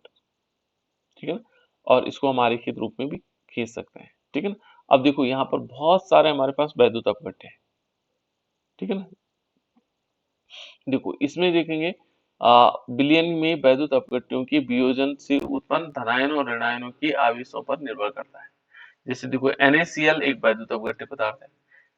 A: ठीक है ना? और इसको हम आरेखित रूप में भी खींच सकते हैं, ठीक है ना। अब देखो यहाँ पर बहुत सारे हमारे पास वैद्युत अपघट्य है, ठीक है ना। देखो इसमें देखेंगे बिलियन में वैद्युत अपघट्यों के वियोजन से उत्पन्न धनायनों और ऋणायनों के आवेशों पर निर्भर करता है। जैसे देखो NaCl एक वैद्युत अपघट्य पदार्थ है,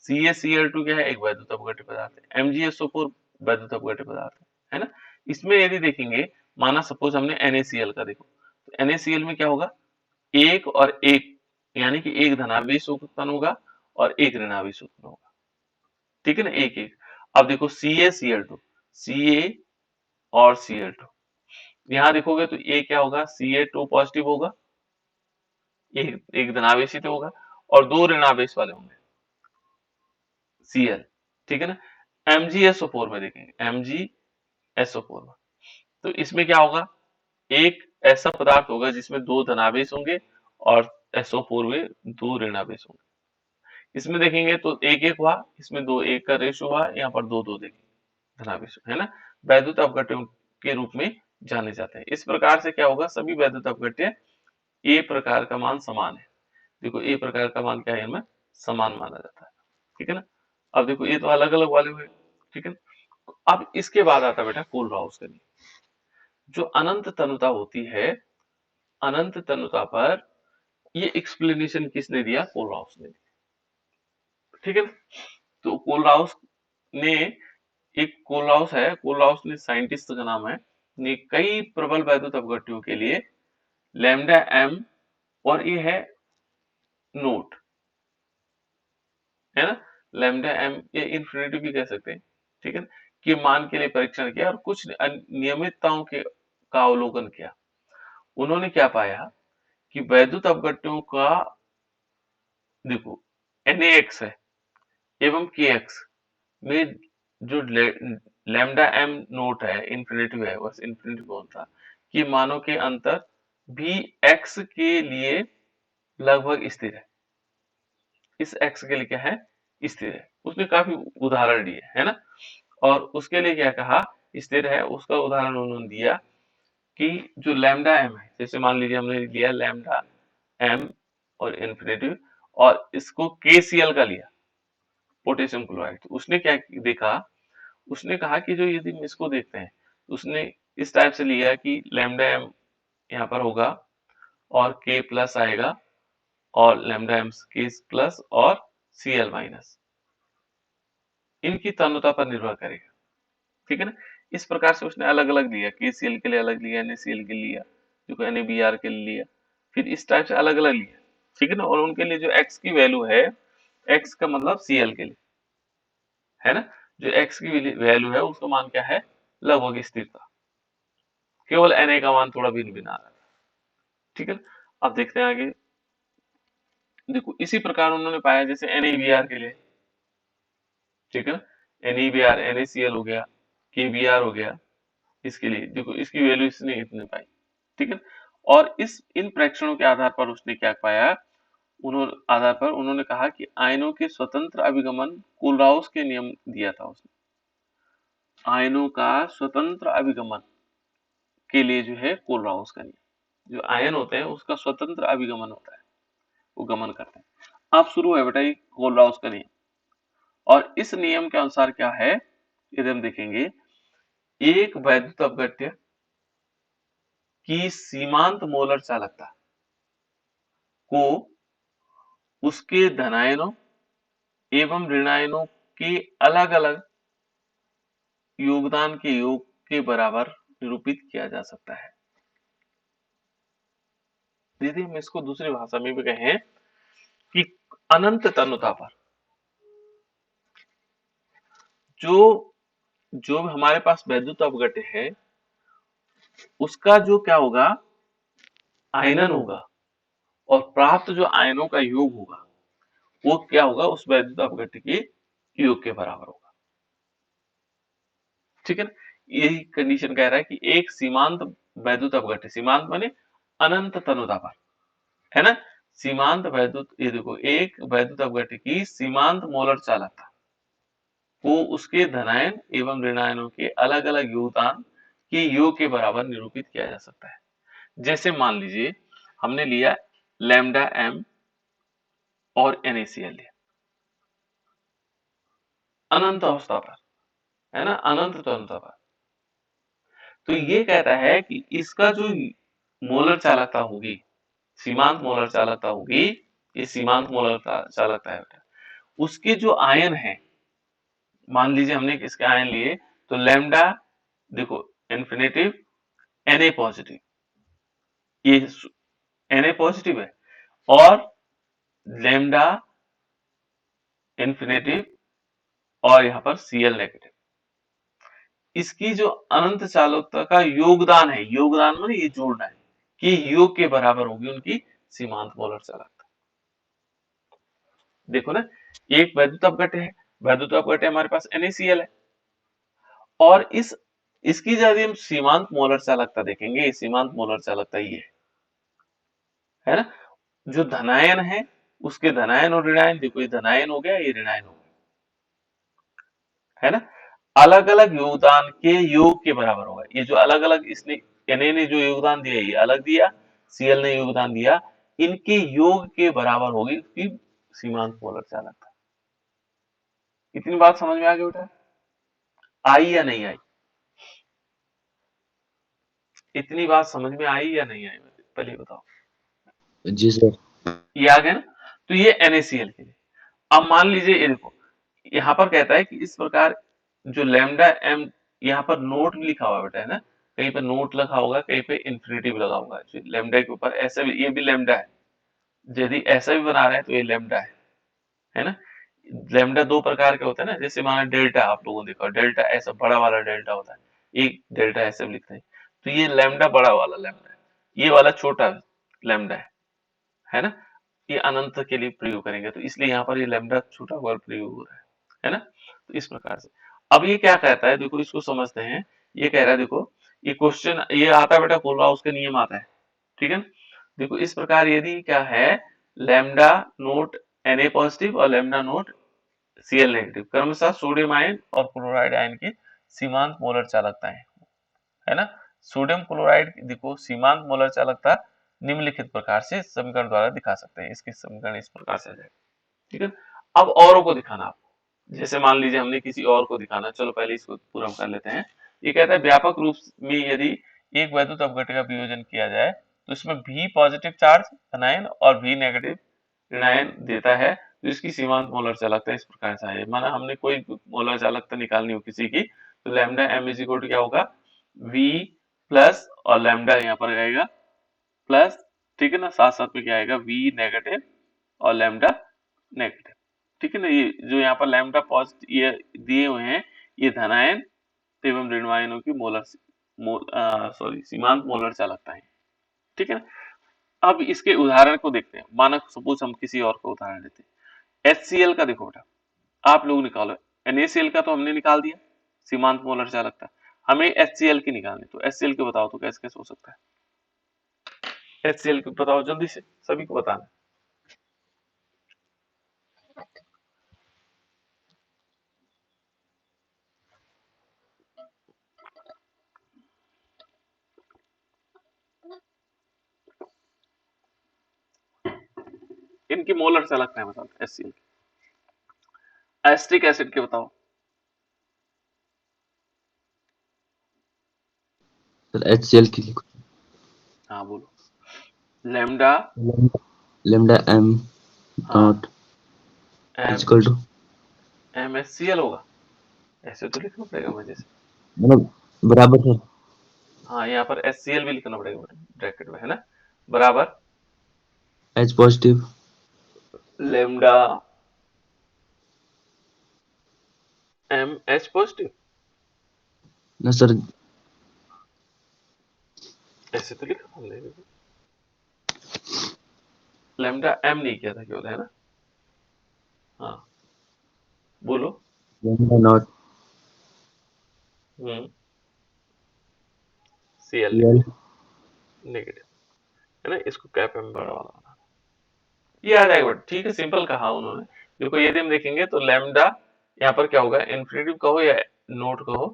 A: CaCl2 क्या है, एक वैद्युत अपघट्य पदार्थ है, MgSO4 वैद्युत अपघट्य पदार्थ है ना। इसमें यदि देखेंगे, माना सपोज हमने NaCl का देखो, तो NaCl में क्या होगा, एक और एक, यानी कि एक धनावेश उत्पन्न होगा और एक ऋणावेश उत्पन्न होगा, ठीक है ना, एक एक। अब देखो CaCl2, Ca और Cl2, यहां देखोगे तो ये क्या होगा, Ca2 पॉजिटिव होगा, एक एक धनावेशी तो होगा, और दो ऋणावेश वाले होंगे Cl, ठीक है ना। MgSO4 में देखेंगे, MgSO4 में, तो इसमें क्या होगा, एक ऐसा पदार्थ होगा जिसमें दो धनावेश होंगे और SO4 में दो ऋणावेश होंगे। इसमें देखेंगे तो एक एक हुआ, इसमें दो एक का रेशो हुआ, यहाँ पर दो दो देखेंगे धनावेश, है ना। वैद्युत अपघट्यों के रूप में जाने जाते हैं। इस प्रकार से क्या होगा, सभी वैद्युत अपघट्य ए प्रकार का मान समान है। देखो ए प्रकार का मान क्या है, इनमें समान माना जाता है, ठीक है ना। अब देखो ये तो अलग अलग वाले हुए, ठीक है ना। अब इसके बाद आता है बेटा कोलराउस का नियम। जो अनंत तनुता होती है, अनंत तनुता पर ये एक्सप्लेनेशन किसने दिया, कोलराउस ने दिया, ठीक है ना। तो कोलराउस ने, एक कोलराउस है, कोलराउस ने साइंटिस्ट का नाम है, ने कई प्रबल वैद्युत अपघट्यों के लिए लैम्डा एम, और ये है नोट, है ना, लैम्डा एम, ये इन्फिनिटी भी कह सकते हैं, ठीक है ना, के मान के लिए परीक्षण किया और कुछ नियमितताओं के का अवलोकन किया। उन्होंने क्या पाया कि वैद्युत अपघट्यों का, देखो NaX है एवं KX में जो लैम्डा एम नोट है, इन्फिनिटी है, बस इन्फिनिटी कौन था, कि मानों के अंतर भी x के लिए लगभग स्थिर है, इस x के लिए क्या है, स्थिर है। उसने काफी उदाहरण दिए, है ना, और उसके लिए क्या कहा, स्थिर है, उसका उदाहरण उन्होंने दिया कि जो लैम्डा एम है, जैसे मान लीजिए हमने लिया लैम्डा एम और इन्फिनिटी, और इसको KCl का लिया, पोटेशियम क्लोराइड, तो उसने क्या देखा, उसने कहा कि जो यदि हम इसको देखते हैं, उसने इस टाइप से लिया कि लैम्डा एम यहाँ पर होगा और K प्लस आएगा और लैम्डा एम K प्लस और Cl माइनस, इनकी तन्यता पर निर्भर करेगा, ठीक है ना। इस प्रकार से उसने अलग अलग लिया, KCl के लिए अलग लिया, NaCl के लिए लिया, जो NaBr के लिए लिया, फिर इस टाइप से अलग अलग लिया, ठीक है ना। और उनके लिए जो x की वैल्यू है, x का मतलब Cl के लिए, है ना, जो x की वैल्यू है उसका मान क्या है, लगभग स्थिर था, केवल Na का मान थोड़ा भिन्न भिन्न आ रहा था, ठीक है ना। अब देखते हैं आगे, देखो इसी प्रकार उन्होंने पाया जैसे NaBr के लिए, ठीक है ना, NaBr NaCl हो गया, KBr हो गया, इसके लिए देखो इसकी वैल्यू इसने इतने पाई, ठीक है। और इस इन प्रेक्षणों के आधार पर उसने क्या पाया, उन्होंने आधार पर उन्होंने कहा कि आयनों के स्वतंत्र अभिगमन, कोलराउस के नियम दिया था उसने, आयनों का स्वतंत्र अभिगमन के लिए जो है कोलराउस का नियम, जो आयन होते हैं उसका स्वतंत्र अभिगमन होता है, वो गमन करते हैं। अब शुरू है बेटा ये कोलराउस का नियम, और इस नियम के अनुसार क्या है, यदि हम देखेंगे, एक वैद्युत अपघट्य की सीमांत मोलर चालकता को उसके धनायनों एवं ऋणायनों के अलग अलग योगदान के योग के बराबर निरूपित किया जा सकता है। यदि हम इसको दूसरी भाषा में भी कहें कि अनंत तन्यता पर जो जो हमारे पास वैद्युत अपघट्य है, उसका जो क्या होगा, आयनन होगा, और प्राप्त जो आयनों का योग होगा, वो क्या होगा, उस वैद्युत अपघट्य के योग के बराबर होगा, ठीक है ना। यही कंडीशन कह रहा है कि एक सीमांत वैद्युत अपघट्य, सीमांत माने अनंत तन्यता पर, है ना, सीमांत वैद्युत, ये देखो एक वैद्युत अपघट्य की सीमांत मोलर चालकता को उसके धनायन एवं ऋणायनों के अलग अलग योगदान के योग के बराबर निरूपित किया जा सकता है। जैसे मान लीजिए हमने लिया लैम्डा एम और NaCl लिया अनंत अवस्था पर, है ना, अनंत त्वरता पर। तो ये कहता है कि इसका जो मोलर चालकता होगी, सीमांत मोलर चालकता होगी, ये सीमांत मोलर चालकता है, उसके जो आयन है, मान लीजिए हमने किसके आयन लिए, तो लैम्डा देखो इन्फिनेटिव Na पॉजिटिव, ये Na पॉजिटिव है, और लैम्डा इन्फिनेटिव और यहाँ पर Cl नेगेटिव। इसकी जो अनंत चालकता का योगदान है, योगदान मतलब ये जोड़ना है कि योग के बराबर होगी उनकी सीमांत मोलर चालकता। देखो ना, एक वैद्युत अपघट्य है, वैद्युत अपघट्य हमारे पास NaCl है, और इसकी यदि हम सीमांत मोलर चालकता देखेंगे, ये सीमांत मोलर चालकता ये है ना, जो धनायन है उसके धनायन और ऋणायन, देखो ये धनायन हो गया, ये ऋणायन हो गया, है ना, अलग अलग योगदान के योग के बराबर होगा। ये जो अलग अलग इसने Na ने जो योगदान दिया ये अलग दिया, Cl ने योगदान दिया, इनके योग के बराबर होगी उसकी सीमांत मोलर चालकता। इतनी बात समझ में आ गई बेटा? आई या नहीं आई? इतनी बात समझ में आई या नहीं आई, पहले बताओ।
B: जी सर।
A: ये आ गया ना, तो ये NaCl के लिए। अब मान लीजिए ये देखो, यहाँ पर कहता है कि इस प्रकार जो लैम्डा m, यहाँ पर नोट लिखा हुआ बेटा, है ना, कहीं पे नोट लिखा होगा, कहीं पे इन्फिनिटिव लगा होगा, लैम्डा के ऊपर ऐसा भी, ये भी लैम्डा है, यदि ऐसा भी बना रहे हैं तो ये लैम्डा है ना। लैम्डा दो प्रकार के होते हैं ना, जैसे माना डेल्टा, आप लोगों ने देखा डेल्टा ऐसा बड़ा वाला डेल्टा होता है, एक डेल्टा ऐसे भी लिखते हैं, तो ये लैम्डा बड़ा वाला लैम्डा है, ये वाला छोटा लैम्डा है ना, ये अनंत के लिए प्रयोग करेंगे, तो इसलिए यहाँ पर ये लैम्डा छोटा हुआ प्रयोग हो रहा है ना। तो इस प्रकार से अब ये क्या कहता है, देखो इसको समझते हैं। ये कह रहा है, देखो ये क्वेश्चन ये आता है बेटा, खोल रहा उसके नियम आता है, ठीक है। देखो इस प्रकार यदि क्या है, लैम्डा नोट Na पॉजिटिव और लैम्डा नोट Cl नेगेटिव क्रमशः सोडियम आयन और क्लोराइड आयन की सीमांत मोलर चालकताएं, है ना। सोडियम क्लोराइड देखो सीमांत मोलर चालकता निम्नलिखित प्रकार से समीकरण द्वारा दिखा सकते हैं। इसकी समीकरण इस प्रकार से आ जाएगा, ठीक है। अब औरों को दिखाना आपको, जैसे मान लीजिए हमने किसी और को दिखाना, चलो पहले इसको पूरा कर लेते हैं। ये कहता है व्यापक रूप में यदि एक वैद्युत अपघट्य का वियोजन किया जाए तो इसमें V पॉजिटिव चार्ज धनायन और V नेगेटिव ऋणायन देता है, तो इसकी सीमांत मोलर चालकता इस प्रकार से है। माना हमने कोई मोलर चालकता निकालनी हो किसी की, तो lambda m is equal to क्या होगा, V प्लस और लैम्डा यहाँ पर आएगा प्लस, ठीक है ना, साथ साथ में क्या आएगा V नेगेटिव और लैम्डा नेगेटिव, ठीक है ना। ये जो यहाँ पर लैम्डा पॉजिटिव ये दिए हुए हैं, ये धनायन एवं ऋणायनों की सीमांत मोलर चालकता है, ठीक है ना। अब इसके उदाहरण को देखते हैं, माना सपोज हम किसी और को उदाहरण लेते हैं। HCl का देखो बेटा, आप लोग निकालो, NaCl का तो हमने निकाल दिया सीमांत मोलर चालकता, हमें HCl की निकालनी, तो HCl के बताओ तो कैसे कैसे हो सकता है। HCl के बताओ जल्दी से, सभी को बताना। इनकी मोलर चालकता है बताओ HCl की। एसिटिक एसिड के बताओ।
B: सर HCl की लिखो।
A: हाँ बोलो। लैम्डा
B: लैम्डा m
A: हाँ
B: not
A: M
B: equal to,
A: MHCl होगा, ऐसे तो लिखना पड़ेगा मुझे से।
B: मतलब बराबर है।
A: हाँ यहाँ पर HCl भी लिखना पड़ेगा ब्रैकेट में, है ना, बराबर
B: H positive
A: lambda MH positive,
B: ना सर,
A: ऐसे तो लिखा हमने, लैम्डा M नहीं किया था केवल, है ना। हाँ बोलो।
B: Lambda naught
A: Cl
B: Cl
A: negative, है ना, इसको कैप M बड़ा वाला बनाना, ये आ जाएगा, ठीक है, सिंपल कहा उन्होंने। देखो यदि हम देखेंगे तो लैम्डा यहाँ पर क्या होगा, इन्फिनिटिव कहो या नोट कहो,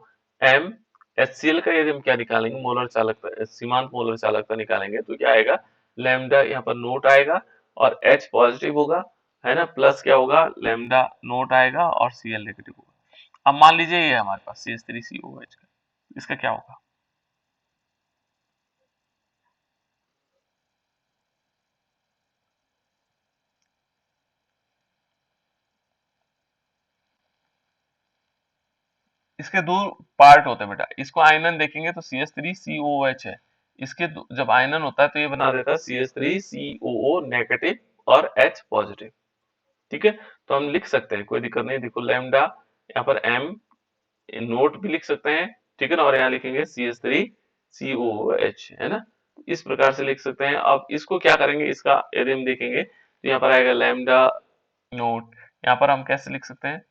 A: M HCl का यदि हम क्या निकालेंगे, मोलर चालकता सीमांत मोलर चालकता निकालेंगे, तो क्या आएगा, लैम्डा यहाँ पर नोट आएगा और H पॉजिटिव होगा, है ना, प्लस क्या होगा, लैम्डा नोट आएगा और Cl नेगेटिव होगा। अब मान लीजिए ये है हमारे पास CH3COOH का, इसका क्या होगा, इसके दो पार्ट होते हैं बेटा, इसको आयनन देखेंगे तो CH3COOH है, इसके जब आयनन होता है तो ये बना देता है CH3COO नेगेटिव और H पॉजिटिव। ठीक है, तो हम लिख सकते हैं, कोई दिक्कत नहीं। देखो लैम्डा यहाँ पर M नोट भी लिख सकते हैं, ठीक है ना, और यहाँ लिखेंगे CH3COOH, है ना, इस प्रकार से लिख सकते हैं। अब इसको क्या करेंगे, इसका यदि हम देखेंगे तो यहाँ पर आएगा लैम्डा नोट, यहाँ पर हम कैसे लिख सकते हैं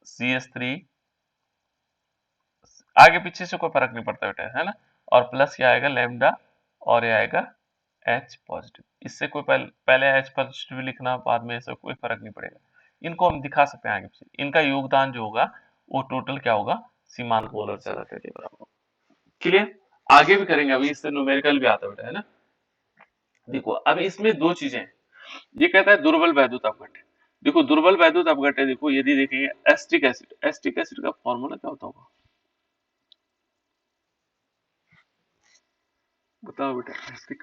A: CH3, आगे पीछे से कोई फर्क नहीं पड़ता बेटा, है ना, और प्लस क्या आएगा लैम्डा और ये आएगा H पॉजिटिव। इससे कोई पहले H पॉजिटिव लिखना, बाद में ऐसा कोई फर्क नहीं पड़ेगा। इनको हम दिखा सकते हैं आगे पीछे, इनका योगदान जो होगा वो टोटल क्या होगा, सीमांत मोलर चालकता के बराबर होगा। क्लियर, आगे भी करेंगे, अभी इससे न्यूमेरिकल भी आता बेटा, है ना। देखो अब इसमें दो चीजें हैं, ये कहता है दुर्बल वैद्युत अपघट्य। देखो दुर्बल वैद्युत अपघट्य, देखो यदि देखेंगे एस्टिक एसिड, एस्टिक एसिड का फॉर्मूला क्या होता होगा, बताओ बेटा, एस्टिक,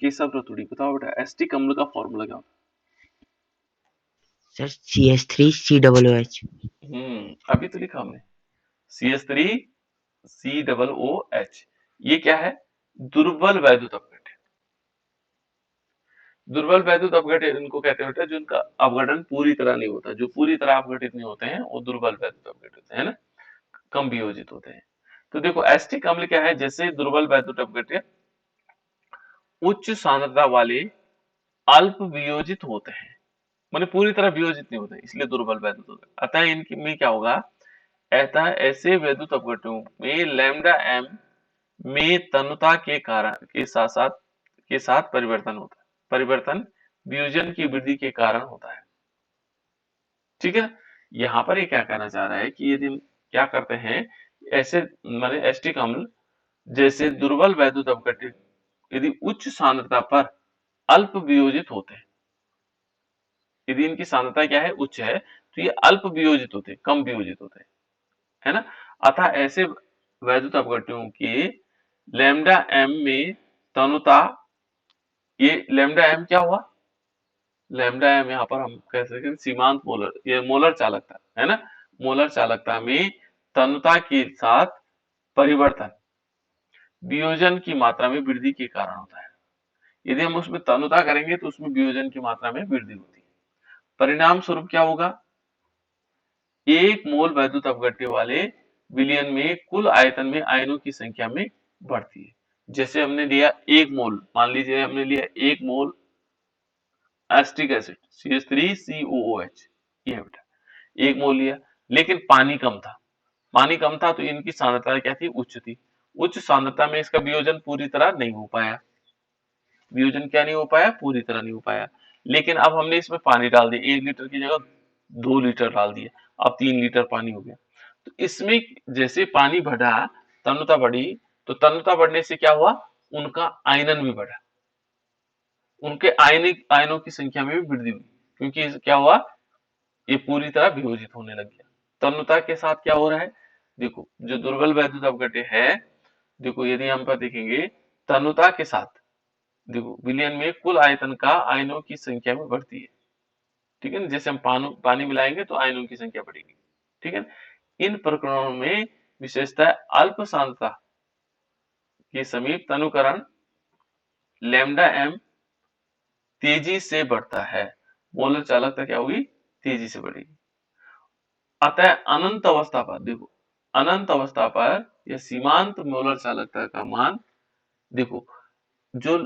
A: केशव रतुड़ी बताओ बेटा, एस्टिक अम्ल का फॉर्मूला क्या होता
E: सर CH3COOH।
A: है? अभी तो लिखा हमने CH3COOH, ये क्या है, दुर्बल वैद्युत अपघट्य। दुर्बल वैद्युत अपघट्य इनको कहते हैं बेटा जिनका अपघटन पूरी तरह नहीं होता, जो पूरी तरह अपघटित नहीं होते हैं वो दुर्बल वैद्युत अपघट्य होते हैं, है ना, कम वियोजित होते हैं। तो देखो एस्टिक अम्ल क्या है, जैसे दुर्बल वैद्युत अपघट्य उच्च सांद्रता वाले अल्प वियोजित होते हैं, माने पूरी तरह वियोजित नहीं होते, इसलिए दुर्बल वैद्युत होते हैं। अतः इनकी में क्या होगा, ऐसे वैद्युत अपघट्यों में लैम्डा एम में तन्यता के कारण के साथ परिवर्तन होता है, परिवर्तन वियोजन की वृद्धि के कारण होता है। ठीक है, यहाँ पर ये क्या कहना चाह रहा है कि यदि हम क्या करते हैं, ऐसे माने एस्टिक अम्ल जैसे दुर्बल वैद्युत अपघट्य यदि उच्च सांद्रता पर अल्प वियोजित होते हैं, यदि इनकी सांद्रता क्या है, उच्च है, तो ये अल्प वियोजित होते हैं, कम वियोजित होते हैं, है ना। अतः ऐसे वैद्युत अपघट्यों के लैम्डा एम में तनुता, ये लैम्डा एम क्या हुआ, लैम्डा एम यहाँ पर हम कह सकते हैं सीमांत मोलर, ये मोलर चालकता है ना, मोलर चालकता में तनुता के साथ परिवर्तन वियोजन की मात्रा में वृद्धि के कारण होता है। यदि हम उसमें तनुता करेंगे तो उसमें वियोजन की मात्रा में वृद्धि होती है। परिणाम स्वरूप क्या होगा, एक मोल वैद्युत अपघट्य वाले विलयन में कुल आयतन में आयनों की संख्या में बढ़ती है। जैसे हमने लिया एक मोल, मान लीजिए हमने लिया एक मोल एस्टिक एसिड CH3COOH, ये है बेटा, एक मोल लिया, लेकिन पानी कम था, पानी कम था तो इनकी सांद्रता क्या थी, उच्च थी। उच्च सांद्रता में इसका वियोजन पूरी तरह नहीं हो पाया, वियोजन क्या नहीं हो पाया, पूरी तरह नहीं हो पाया। लेकिन अब हमने इसमें पानी डाल दिया, 1 लीटर की जगह 2 लीटर डाल दिया, अब 3 लीटर पानी हो गया। तो इसमें जैसे पानी बढ़ा, तन्यता बढ़ी, तो तन्यता बढ़ने से क्या हुआ, उनका आयनन भी बढ़ा, उनके आयनों की संख्या में भी वृद्धि हुई, क्योंकि क्या हुआ, ये पूरी तरह वियोजित होने लग गया। तन्यता के साथ क्या हो रहा है, देखो जो दुर्बल वैद्युत अपघट्य है, देखो यदि हम पर देखेंगे तन्यता के साथ, देखो विलयन में कुल आयतन का आयनों की संख्या में बढ़ती है, ठीक है ना, जैसे हम पानी मिलाएंगे तो आयनों की संख्या बढ़ेगी, ठीक है। इन प्रकरणों में विशेषतः अल्प सांद्रता के समीप तनुकरण लैम्डा एम तेजी से बढ़ता है, मोलर चालकता क्या होगी, तेजी से बढ़ेगी। अतः अनंत अवस्था पर, देखो अनंत अवस्था पर यह सीमांत मोलर चालकता का मान, देखो जो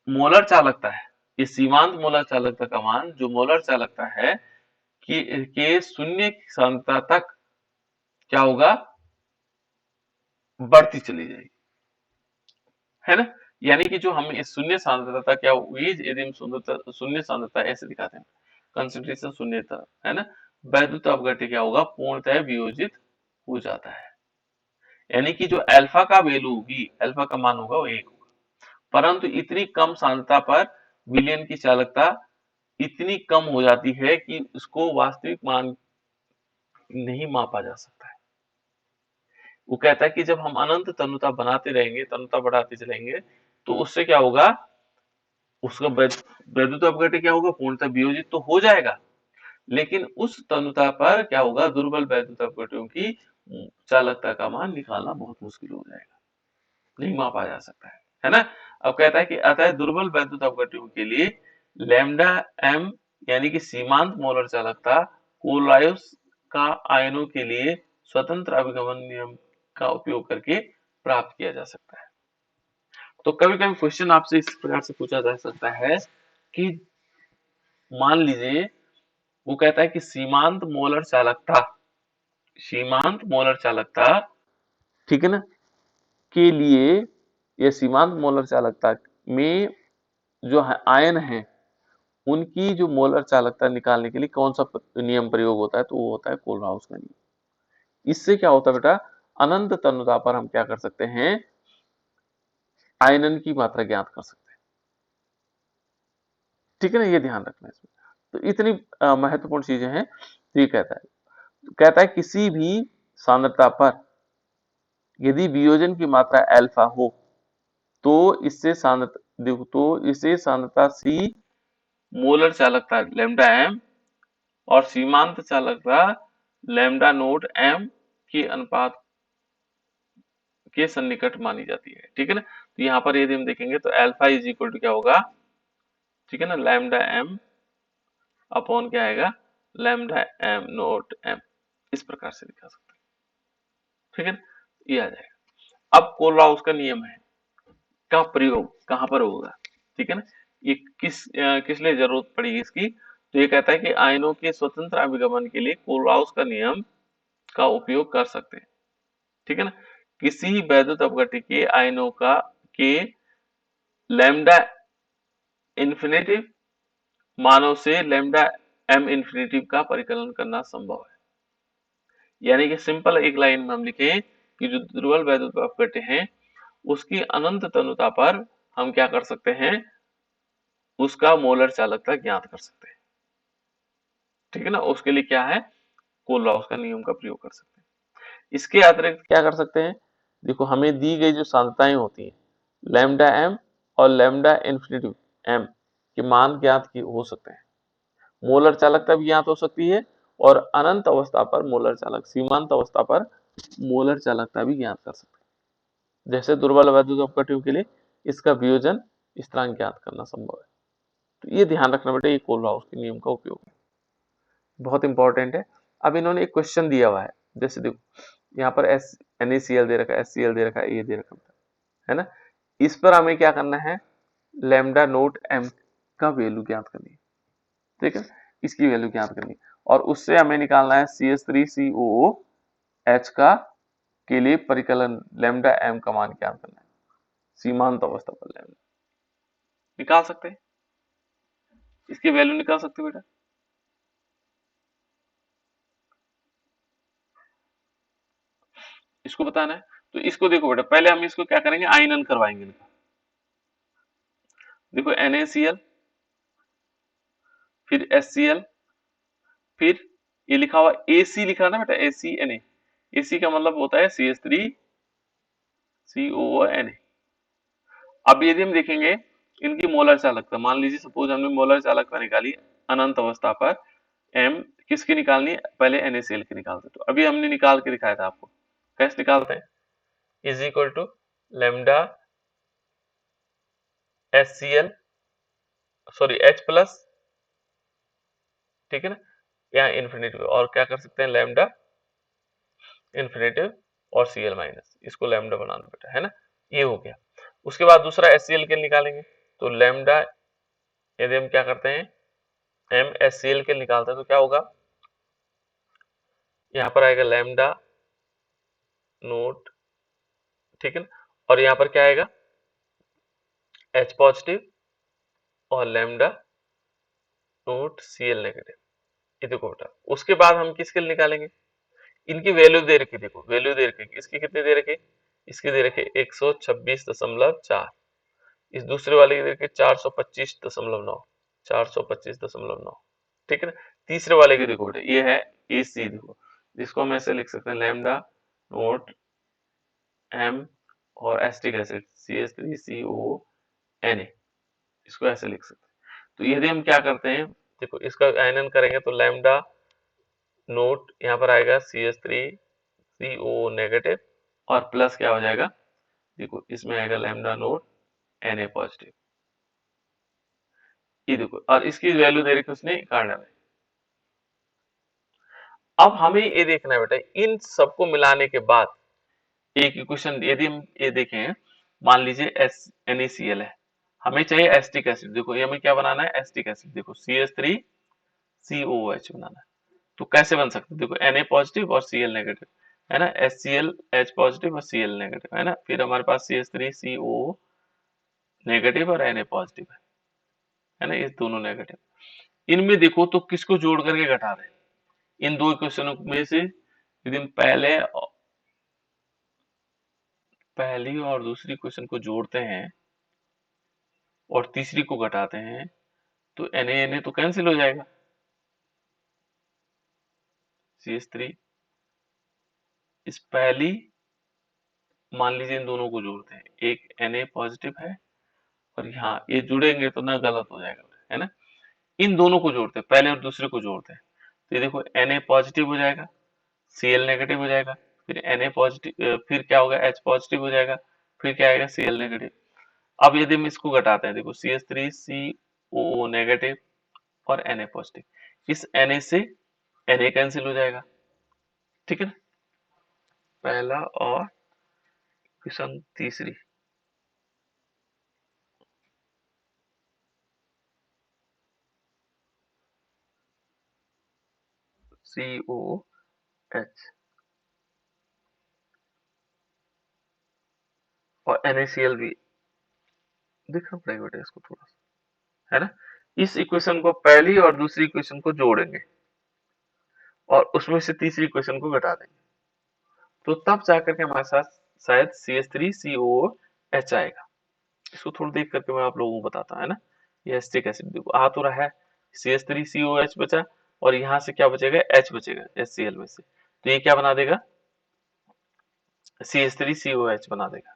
A: मोलर चालकता है, ये सीमांत मोलर चालकता का मान जो मोलर चालकता है कि शून्य सांद्रता तक क्या होगा, बढ़ती चली जाएगी, है ना। यानी कि जो हम इस शून्य सांद्रता क्या हुई, यदि हम शून्य सांद्रता ऐसे दिखाते हैं, कंसंट्रेशन शून्यता, है ना, वैद्युत अपघट्य क्या होगा, पूर्णतः वियोजित हो जाता है। यानी कि जो अल्फा का वैल्यू होगी, अल्फा का मान होगा वो 1 होगा, परंतु इतनी कम सांद्रता पर विलयन की चालकता इतनी कम हो जाती है कि उसको वास्तविक मान नहीं मापा जा सकता है। वो कहता है कि जब हम अनंत तनुता बनाते रहेंगे, तनुता बढ़ाते चलेंगे, तो उससे क्या होगा, उसका वैद्युत अपघट्य क्या होगा, पूर्णतः वियोजित तो हो जाएगा, लेकिन उस तनुता पर क्या होगा, दुर्बल वैद्युत अपघट्यों की चालकता का मान निकालना बहुत मुश्किल हो जाएगा, नहीं मापा जा सकता है ना। अब कहता है कि अतः दुर्बल वैद्युत अपघट्यों के लिए लैम्डा एम यानी कि सीमांत मोलर चालकता कोलायोस का आयनों के लिए स्वतंत्र अभिगमन नियम का उपयोग करके प्राप्त किया जा सकता है। तो कभी कभी क्वेश्चन आपसे इस प्रकार से पूछा जा सकता है कि मान लीजिए वो कहता है कि सीमांत मोलर चालकता ठीक है ना के लिए या सीमांत मोलर चालकता में जो आयन है उनकी जो मोलर चालकता निकालने के लिए कौन सा नियम प्रयोग होता है, तो वो होता है कोलराउस का नियम। इससे क्या होता है बेटा, अनंत तनुता पर हम क्या कर सकते हैं, आयनन की मात्रा ज्ञात कर सकते हैं। ठीक है ना, ये ध्यान रखना है इसमें। तो इतनी महत्वपूर्ण चीजें हैं। तो ये कहता है किसी भी सांद्रता पर यदि वियोजन की मात्रा अल्फा हो तो इसे सांद्रता सी मोलर चालकता लैम्डा एम और सीमांत चालकता लैम्डा नोट एम के अनुपात के सन्निकट मानी जाती है। ठीक है ना, तो यहाँ पर यदि हम देखेंगे तो अल्फा इज इक्वल टू क्या होगा, ठीक है ना, लैम्डा एम अपॉन क्या आएगा, लैम्डा एम नोट एम, इस प्रकार से लिखा सकते हैं। ठीक है ना, ये आ जाएगा। अब कोलराउस का नियम है का प्रयोग कहां पर होगा, ठीक है ना, ये किस लिए जरूरत पड़ेगी इसकी, तो ये कहता है कि आयनों के स्वतंत्र अभिगमन के लिए कोलराउस का नियम का उपयोग कर सकते हैं। ठीक है ना, किसी वैद्युत अपघट्य के आयनों के लैम्डा इन्फिनेटिव मानों से लैम्डा एम इन्फिनेटिव का परिकलन करना संभव है। यानी कि सिंपल एक लाइन में हम लिखें कि जो दुर्बल वैद्युत अपघट्य हैं उसकी अनंत तनुता पर हम क्या कर सकते हैं, उसका मोलर चालकता ज्ञात कर सकते हैं। ठीक है ना, उसके लिए क्या है, कोलराउस का नियम का प्रयोग कर सकते हैं। इसके अतिरिक्त क्या कर सकते हैं, देखो हमें दी गई जो सांद्रताएं होती हैं लैम्डा एम और लैम्डा इन्फिनिटी एम के मान ज्ञात हो सकते हैं, मोलर चालकता भी ज्ञात हो सकती है और अनंत अवस्था पर मोलर चालक सीमांत अवस्था पर मोलर चालकता भी ज्ञात कर सकते हैं। जैसे दुर्बल वैद्युत अपघट्यों के लिए इसका वियोजन स्थिरांक ज्ञात करना संभव है। तो ये ध्यान रखना बेटा, ये कोलराउस के नियम का उपयोग है, बहुत इंपॉर्टेंट है। अब इन्होंने एक क्वेश्चन दिया हुआ है, जैसे देखो यहाँ पर NaCl दे रखा है, HCl दे रखा है, ये दे रखा है ना, इस पर हमें क्या करना है, लैम्डा नोट एम का वैल्यू ज्ञात करनी है। ठीक है, इसकी वैल्यू ज्ञात करनी है और उससे हमें निकालना है CH3COOH का के लिए परिकलन लैम्डा एम का मान ज्ञात करना है, सीमांत अवस्था पर लैम्डा निकाल सकते हैं, इसकी वैल्यू निकाल सकते हैं बेटा। इसको बताना है, तो इसको देखो बेटा, पहले हम इसको क्या करेंगे, आयनन करवाएंगे इनका। देखो NaCl फिर HCl फिर ये लिखा हुआ AC लिखा ना बेटा, ACNA, AC का मतलब होता है CH3COONA। अब यदि हम देखेंगे इनकी मोलर चालकता, मान लीजिए सपोज हमने मोलर चालकता निकाली अनंत अवस्था पर M किसकी निकालनी है, पहले NaCl की निकालते, तो अभी हमने निकाल के दिखाया था आपको, कैसे निकालते हैं, is equal to lambda HCl sorry H plus, ठीक है ना, यहाँ इन्फिनेटिव और क्या कर सकते हैं लैम्डा इन्फिनेटिव और Cl माइनस, इसको लैम्डा बनाना बेटा, है ना, ये हो गया। उसके बाद दूसरा HCl के निकालेंगे, तो लैम्डा यदि हम क्या करते हैं MHCl के निकालते हैं तो क्या होगा, यहाँ पर आएगा लैम्डा नोट, ठीक है ना, और यहाँ पर क्या आएगा H पॉजिटिव और लैम्डा नोट Cl नेगेटिव, ये देखो बेटा। उसके बाद हम किसके लिए निकालेंगे, इनकी वैल्यू दे रखी, देखो वैल्यू दे रखी, इसकी कितनी दे रखी, इसकी दे रखी 126.4, इस दूसरे वाले की देखिए 425.9, 425.9, ठीक है ना। तीसरे वाले की देखो बेटा, ये है AC, देखो जिसको हम ऐसे लिख सकते हैं लैम्डा नोट M और एसिटिक एसिड CH3CONA, इसको ऐसे लिख सकते हैं। तो यदि हम क्या करते हैं, देखो इसका आयनन करेंगे तो लैम्डा नोट यहाँ पर आएगा CH3CO नेगेटिव और प्लस क्या हो जाएगा, देखो इसमें आएगा लैम्डा नोट Na पॉजिटिव। ये देखो, और इसकी वैल्यू दे रखी उसने कार्बन में। अब हमें ये देखना है बेटा, इन सबको मिलाने के बाद एक इक्वेशन, यदि हम ये देखें, मान लीजिए NaCl है, हमें चाहिए एसिटिक एसिड। देखो ये हमें क्या बनाना है, एसिटिक एसिड। देखो CH3COOH बनाना है। तो कैसे बन सकते हैं, देखो Na पॉजिटिव और Cl नेगेटिव है ना, HClH पॉजिटिव और Cl नेगेटिव है ना, फिर हमारे पास CH3CO नेगेटिव और Na पॉजिटिव है ना, ये दोनों नेगेटिव। इनमें देखो तो किसको जोड़ करके घटा रहे हैं, इन दो इक्वेशनों में से यदि हम पहली और दूसरी इक्वेशन को जोड़ते हैं और तीसरी को घटाते हैं तो Na तो कैंसिल हो जाएगा, CH3। इस पहली, मान लीजिए इन दोनों को जोड़ते हैं, एक Na पॉजिटिव है और यहाँ ये जुड़ेंगे तो ना गलत हो जाएगा, है ना। इन दोनों को जोड़ते हैं, पहले और दूसरे को जोड़ते हैं, तो ये देखो Na पॉजिटिव हो जाएगा, Cl नेगेटिव हो जाएगा, फिर Na पॉजिटिव, फिर क्या होगा, H पॉजिटिव हो जाएगा, फिर क्या आएगा, Cl नेगेटिव। अब यदि हम इसको घटाते हैं, देखो CH3COO नेगेटिव और Na पॉजिटिव, इस Na से Na कैंसिल हो जाएगा, ठीक है ना। पहला और क्वेश्चन तीसरी, COH और NaCl भी देखना पड़ेगा बेटा इसको थोड़ा सा, है ना। इस इक्वेशन को, पहली और दूसरी इक्वेशन को जोड़ेंगे और उसमें से तीसरी इक्वेशन को घटा देंगे, तो तब जाकर के हमारे साथ शायद CH3COOH आएगा। इसको थोड़ा देख करके मैं आप लोगों को बताता, है ना। ये एसिटिक एसिड देखो आ तो रहा है, CH3COH बचा और यहाँ से क्या बचेगा, H बचेगा HCl में से, तो ये क्या बना देगा, CH3COH बना देगा,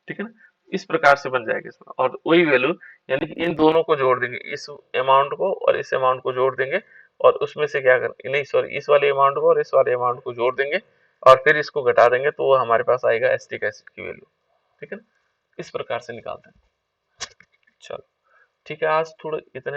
A: ठीक है ना। इस प्रकार से बन जाएगा इसमें, और वही वैल्यू, यानी कि इन दोनों को जोड़ देंगे, इस अमाउंट को और इस अमाउंट को जोड़ देंगे और उसमें से क्या कर, नहीं सॉरी, इस वाले अमाउंट को और इस वाले अमाउंट को जोड़ देंगे और फिर इसको घटा देंगे, तो वो हमारे पास आएगा एसिटिक एसिड की वैल्यू, ठीक है ना। इस प्रकार से निकालते हैं। चलो ठीक है, आज थोड़ा इतने